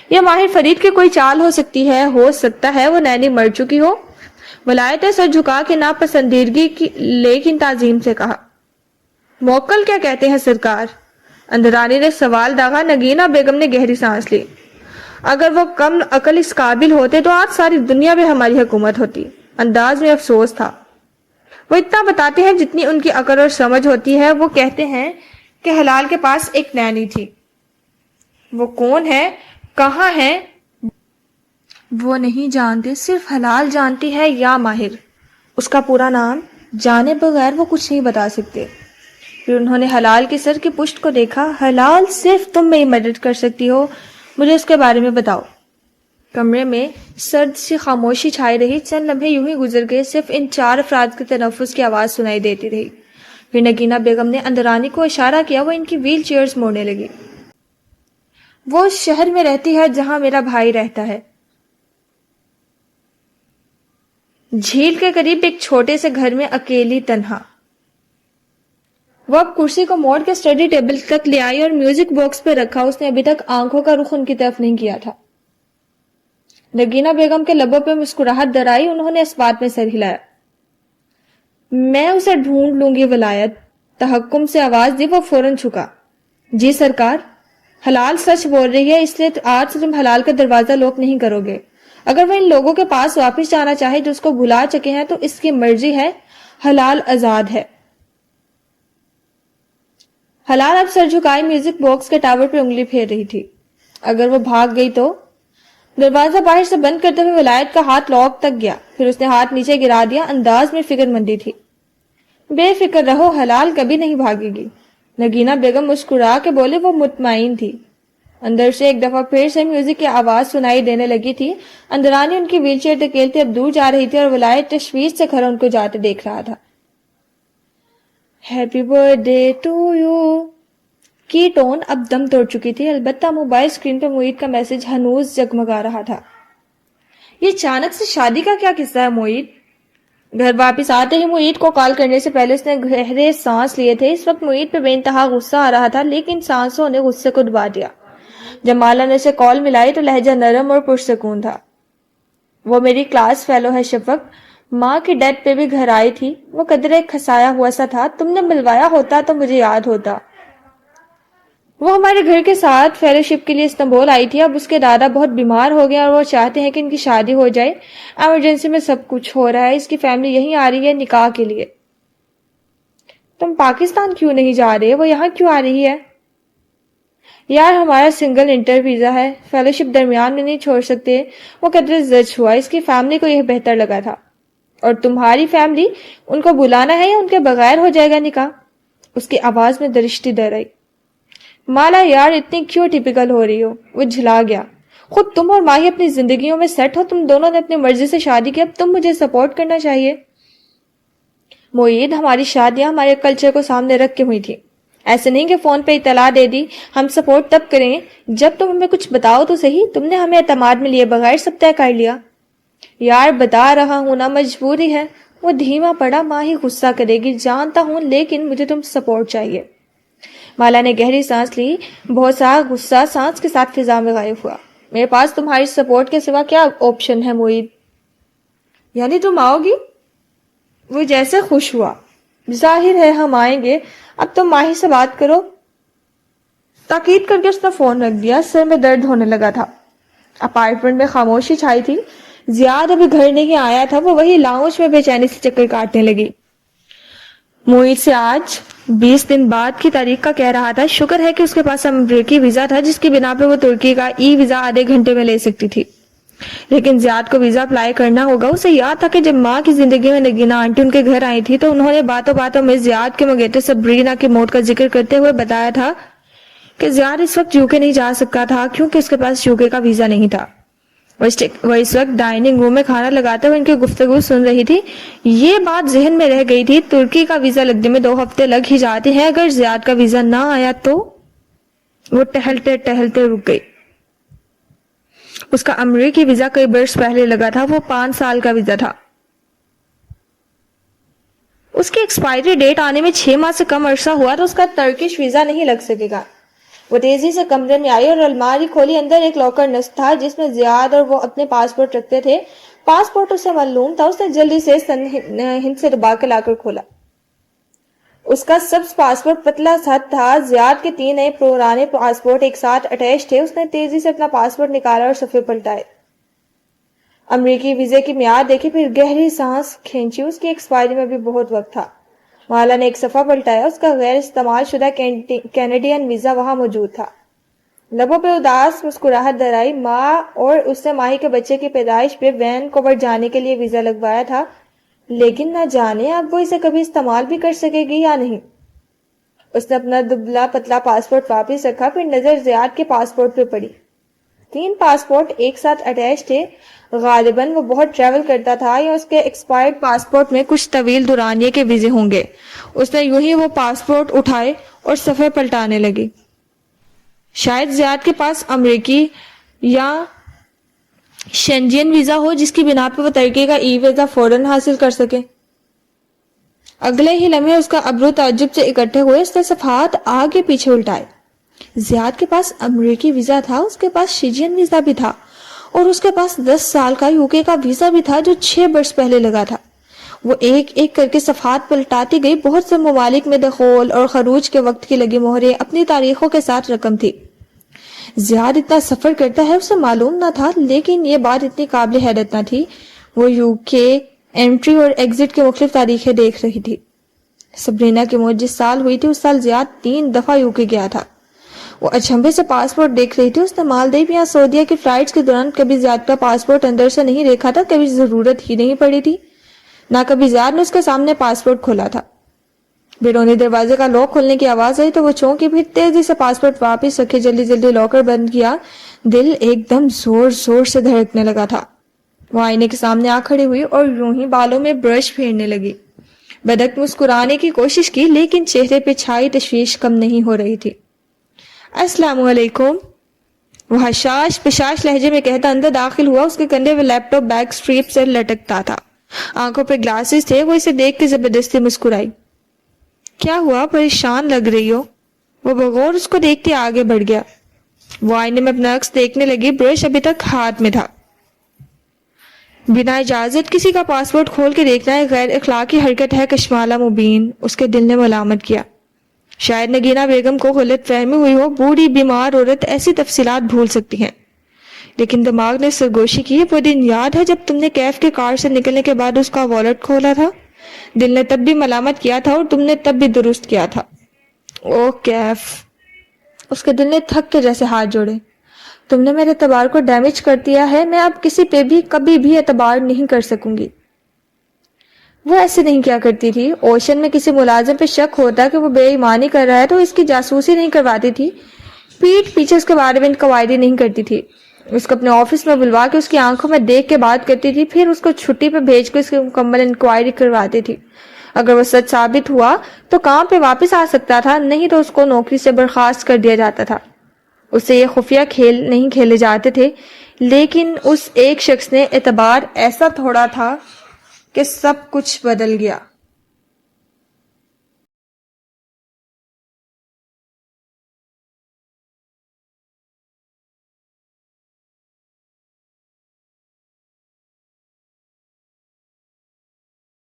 A: یہ ماہر فرید کی کوئی چال ہو سکتا ہے وہ نینی مر چکی ہو۔ ولایت نے سر جھکا کے ناپسندیدگی کی لیکن تعظیم سے کہا۔ موکل کیا کہتے ہیں سرکار؟ اندرانی نے سوال داغا۔ نگینہ بیگم نے گہری سانس لی۔ اگر وہ کم عقل اس قابل ہوتے تو آج ساری دنیا میں ہماری حکومت ہوتی۔ انداز میں افسوس تھا۔ وہ اتنا بتاتے ہیں جتنی ان کی عقل اور سمجھ ہوتی ہے۔ وہ کہتے ہیں کہ حلال کے پاس ایک نینی تھی۔ وہ کون ہے، کہاں ہے، وہ نہیں جانتے، صرف حلال جانتی ہے یا ماہر۔ اس کا پورا نام جانے بغیر وہ کچھ نہیں بتا سکتے۔ پھر انہوں نے حلال کے سر کی پشت کو دیکھا۔ حلال، صرف تم میری مدد کر سکتی ہو، مجھے اس کے بارے میں بتاؤ۔ کمرے میں سرد سی خاموشی چھائی رہی۔ چند لمحے یوں ہی گزر گئے، صرف ان 4 افراد کے تنفس کی آواز سنائی دیتی رہی۔ پھر نگینہ بیگم نے اندرانی کو اشارہ کیا، وہ ان کی ویل چیئرز موڑنے لگی۔ وہ اس شہر میں رہتی ہے جہاں میرا بھائی رہتا ہے، جھیل کے قریب ایک چھوٹے سے گھر میں، اکیلی، تنہا۔ وہ اب کرسی کو موڑ کے اسٹڈی ٹیبل تک لے آئی اور میوزک باکس پہ رکھا۔ اس نے ابھی تک آنکھوں کا رخ ان کی طرف نہیں کیا تھا۔ نگینہ بیگم کے لبوں پہ مسکراہٹ در آئی، انہوں نے اس بات میں سر ہلایا۔ میں اسے ڈھونڈ لوں گی ولایت، تحکم سے آواز دی۔ وہ فوراً جھکا۔ جی سرکار۔ حلال سچ بول رہی ہے، اس لیے آج سے تم حلال کا دروازہ لوک نہیں کرو گے۔ اگر وہ ان لوگوں کے پاس واپس جانا چاہے جو اس کو بھلا چکے ہیں تو اس کی مرضی ہے، حلال آزاد ہے۔ حلال اب سر جھکائے میوزک باکس کے ٹاور پہ انگلی پھیر رہی تھی۔ اگر وہ بھاگ گئی تو؟ دروازہ باہر سے بند کرتے ہوئے ولایت کا ہاتھ لاک تک گیا، پھر اس نے ہاتھ نیچے گرا دیا۔ انداز میں فکر مندی تھی۔ بے فکر رہو، حلال کبھی نہیں بھاگے گی۔ نگینہ بیگم مسکرا کے بولے۔ وہ مطمئن تھی۔ اندر سے ایک دفعہ پھر سے میوزک کی آواز سنائی دینے لگی تھی۔ اندرانی ان کی ویل چیئر دھکیلتے اب دور جا رہی تھی اور ولایت تشویش سے گھر ان کو جاتے دیکھ رہا تھا۔ Happy birthday to you کی ٹون اب دم توڑ چکی تھی، البتہ موبائل اسکرین پہ معید کا میسج ہنوز جگمگا رہا تھا۔ یہ اچانک سے شادی کا کیا قصہ ہے معید؟ گھر واپس آتے ہی معید کو کال کرنے سے پہلے اس نے گہرے سانس لیے تھے۔ اس وقت معید پہ بے انتہا غصہ آ رہا تھا، لیکن سانسوں نے غصے کو دبا دیا۔ جب مالا نے اسے کال ملائی تو لہجہ نرم اور پرسکون تھا۔ وہ میری کلاس فیلو ہے شفق، ماں کی ڈیتھ پہ بھی گھر آئی تھی۔ وہ قدرے کھسایا ہوا سا تھا، تم نے ملوایا ہوتا تو مجھے یاد ہوتا۔ وہ ہمارے گھر کے ساتھ فیلوشپ کے لیے استنبول آئی تھی۔ اب اس کے دادا بہت بیمار ہو گئے اور وہ چاہتے ہیں کہ ان کی شادی ہو جائے۔ ایمرجنسی میں سب کچھ ہو رہا ہے، اس کی فیملی یہیں آ رہی ہے نکاح کے لیے۔ تم پاکستان کیوں نہیں جا رہے؟ وہ یہاں کیوں آ رہی ہے؟ یار ہمارا سنگل انٹر ویزا ہے، فیلوشپ درمیان میں نہیں چھوڑ سکتے۔ وہ قدرے زج ہوا، اس کی فیملی کو یہ بہتر لگا تھا۔ اور تمہاری فیملی، ان کو بلانا ہے یا ان کے بغیر ہو جائے گا نکاح؟ اس کی آواز میں درشتی در آئی۔ مالا یار اتنی کیوں ٹپیکل ہو رہی ہو؟ وہ جھلا گیا۔ خود تم اور ماہی اپنی زندگیوں میں سیٹ ہو، تم دونوں نے اپنی مرضی سے شادی کی، اب تم مجھے سپورٹ کرنا چاہیے۔ معید، ہماری شادیاں ہمارے کلچر کو سامنے رکھ کے ہوئی تھی، ایسے نہیں کہ فون پہ اطلاع دے دی۔ ہم سپورٹ تب کریں گے جب تم ہمیں کچھ بتاؤ تو صحیح۔ تم نے ہمیں اعتماد میں لیے بغیر سب طے کر لیا۔ یار بتا رہا ہوں نا، مجبوری ہے۔ وہ دھیما پڑا۔ ماہی غصہ کرے گی جانتا ہوں، لیکن مجھے تم سپورٹ چاہیے۔ مالا نے گہری سانس لی۔ بہت سا غصہ سانس کے ساتھ فضا میں غائب ہوا۔ میرے پاس تمہاری سپورٹ کے سوا کیا آپشن ہے معید؟ یعنی تم آؤ گی؟ وہ جیسے خوش ہوا۔ ظاہر ہے ہم آئیں گے، اب تم ماہی سے بات کرو۔ تاکید کر کے اس نے فون رکھ دیا۔ سر میں درد ہونے لگا تھا۔ اپارٹمنٹ میں خاموشی چھائی تھی۔ زیاد ابھی گھر نہیں آیا تھا۔ وہ وہی لاؤنج میں بے چینی سے چکر کاٹنے لگی۔ معید سے آج 20 دن بعد کی تاریخ کا کہہ رہا تھا۔ شکر ہے کہ اس کے پاس امریکی ویزا تھا، جس کی بنا پہ وہ ترکی کا ای ویزا آدھے گھنٹے میں لے سکتی تھی۔ لیکن زیاد کو ویزا اپلائی کرنا ہوگا۔ اسے یاد تھا کہ جب ماں کی زندگی میں نگینا آنٹی ان کے گھر آئی تھی تو انہوں نے باتوں باتوں میں زیاد کے منگیتر سبرینا کی موت کا ذکر کرتے ہوئے بتایا تھا کہ زیاد اس وقت یوکے نہیں جا سکتا تھا کیونکہ اس کے پاس یوکے کا ویزا نہیں تھا۔ وہ اس وقت ڈائننگ روم میں کھانا لگاتے ہوئے ان کی گفتگو سن رہی تھی۔ یہ بات ذہن میں رہ گئی تھی، ترکی کا ویزا لگنے میں 2 ہفتے لگ ہی جاتے ہیں، اگر زیاد کا ویزا نہ آیا تو؟ وہ ٹہلتے ٹہلتے رک گئی۔ اس کا امریکی ویزا کئی برس پہلے لگا تھا۔ وہ 5 سال کا ویزا تھا۔ اس کی ایکسپائری ڈیٹ آنے میں 6 ماہ سے کم عرصہ ہوا تو اس کا ترکش ویزا نہیں لگ سکے گا۔ وہ تیزی سے کمرے میں آئی اور الماری کھولی۔ اندر ایک لاکر نصب تھا جس میں زیاد اور وہ اپنے پاسپورٹ رکھتے تھے۔ پاسپورٹ اسے معلوم تھا۔ اس نے جلدی سے ہند سے دبا کے لاکر کھولا۔ اس کا سبز پاسپورٹ پتلا سا تھا۔ زیاد کے 3 نئے پرانے پاسپورٹ ایک ساتھ اٹیچ تھے۔ اس نے تیزی سے اپنا پاسپورٹ نکالا اور صفحے پلٹائے۔ امریکی ویزے کی میعاد دیکھی، پھر گہری سانس کھینچی۔ اس کی ایکسپائری میں بھی بہت وقت تھا۔ مالا نے ایک صفحہ پلٹایا۔ اس کا غیر استعمال شدہ کینیڈین ویزا وہاں موجود تھا۔ لبوں پہ اداس مسکراہٹ در آئی۔ ماں اور اس نے ماہی کے بچے کی پیدائش پہ وینکوور جانے کے لیے ویزا لگوایا تھا، لیکن نہ جانے اب وہ اسے کبھی استعمال بھی کر سکے گی یا نہیں۔ اس نے اپنا دبلا پتلا پاسپورٹ واپس رکھا، پھر نظر زیاد کے پاسپورٹ پہ پڑی۔ 3 پاسپورٹ ایک ساتھ اٹیچ تھے۔ غالباً وہ بہت ٹریول کرتا تھا یا اس کے ایکسپائرڈ پاسپورٹ میں کچھ طویل دورانیے کے ویزے ہوں گے۔ اس نے یوں ہی وہ پاسپورٹ اٹھائے اور صفحے پلٹانے لگی۔ شاید زیاد کے پاس امریکی یا شینجین ویزا ہو جس کی بنا پہ وہ ترکی کا ای ویزا فوراً حاصل کر سکے۔ اگلے ہی لمحے اس کا ابرو تعجب سے اکٹھے ہوئے۔ اس نے صفحات آگے پیچھے الٹائے۔ زیاد کے پاس امریکی ویزا تھا، اس کے پاس شینجین ویزا بھی تھا، اور اس کے پاس 10 سال کا یوکے کا ویزا بھی تھا جو 6 برس پہلے لگا تھا۔ وہ ایک ایک کر کے صفحات پلٹاتی گئی۔ بہت سے ممالک میں دخول اور خروج کے وقت کی لگی مہریں اپنی تاریخوں کے ساتھ رقم تھی۔ زیاد اتنا سفر کرتا ہے اسے معلوم نہ تھا، لیکن یہ بات اتنی قابل حیرت نہ تھی۔ وہ یوکے انٹری اور ایگزٹ کے مختلف تاریخیں دیکھ رہی تھی۔ سبرینا کی موت جس سال ہوئی تھی اس سال زیاد 3 دفعہ یوکے گیا تھا۔ وہ اچھمبے سے پاسپورٹ دیکھ رہی تھی۔ اس نے مالدیپ یا سعودیہ کی فلائٹس کے دوران کبھی زیاد کا پاسپورٹ اندر سے نہیں دیکھا تھا، کبھی ضرورت ہی نہیں پڑی تھی، نہ کبھی زیاد نے اس کے سامنے پاسپورٹ کھولا تھا۔ بیرونی دروازے کا لاک کھولنے کی آواز آئی تو وہ چونکی، پھر تیزی سے پاسپورٹ واپس رکھے جلدی جلدی لاکر بند کیا۔ دل ایک دم زور زور سے دھڑکنے لگا تھا۔ وہ آئینے کے سامنے آ کھڑی ہوئی اور یوں ہی بالوں میں برش پھیرنے لگی۔ بدک مسکرانے کی کوشش کی، لیکن چہرے پہ چھائی تشویش کم نہیں ہو رہی تھی۔ السلام علیکم، وہ حشاش پشاش لہجے میں کہتا اندر داخل ہوا۔ اس کے کندھے پہ لیپ ٹاپ بیگ اسٹریپ سے لٹکتا تھا، آنکھوں پہ گلاسز تھے۔ وہ اسے دیکھ کے زبردستی مسکرائی۔ کیا ہوا، پریشان لگ رہی ہو؟ وہ بغور اس کو دیکھتے آگے بڑھ گیا۔ وہ آئینے میں اپنا عکس دیکھنے لگی۔ برش ابھی تک ہاتھ میں تھا۔ بنا اجازت کسی کا پاسپورٹ کھول کے دیکھنا ایک غیر اخلاقی حرکت ہے کشمالہ مبین، اس کے دل نے ملامت کیا۔ شاید نگینا بیگم کو غلط فہمی ہوئی ہو، بوڑھی بیمار عورت ایسی تفصیلات بھول سکتی ہیں، لیکن دماغ نے سرگوشی کی۔ وہ دن یاد ہے جب تم نے کیف کے کار سے نکلنے کے بعد اس کا والٹ کھولا تھا؟ دل نے تب بھی ملامت کیا تھا اور تم نے تب بھی درست کیا تھا۔ او کیف، اس کے دل نے تھک کے جیسے ہاتھ جوڑے۔ تم نے میرے اعتبار کو ڈیمیج کر دیا ہے، میں اب کسی پہ بھی کبھی بھی اعتبار نہیں کر سکوں گی۔ وہ ایسے نہیں کیا کرتی تھی۔ اوشن میں کسی ملازم پہ شک ہوتا کہ وہ بے ایمانی کر رہا ہے تو اس کی جاسوسی نہیں کرواتی تھی، پیٹھ پیچھے اس کے بارے میں انکوائری نہیں کرتی تھی، اس کو اپنے آفس میں بلوا کے اس کی آنکھوں میں دیکھ کے بات کرتی تھی، پھر اس کو چھٹی پہ بھیج کے اس کی مکمل انکوائری کرواتی تھی۔ اگر وہ سچ ثابت ہوا تو کام پہ واپس آ سکتا تھا، نہیں تو اس کو نوکری سے برخاست کر دیا جاتا تھا۔ اس سے یہ خفیہ کھیل نہیں کھیلے جاتے تھے، لیکن اس ایک شخص نے اعتبار ایسا توڑا تھا کہ سب کچھ بدل گیا۔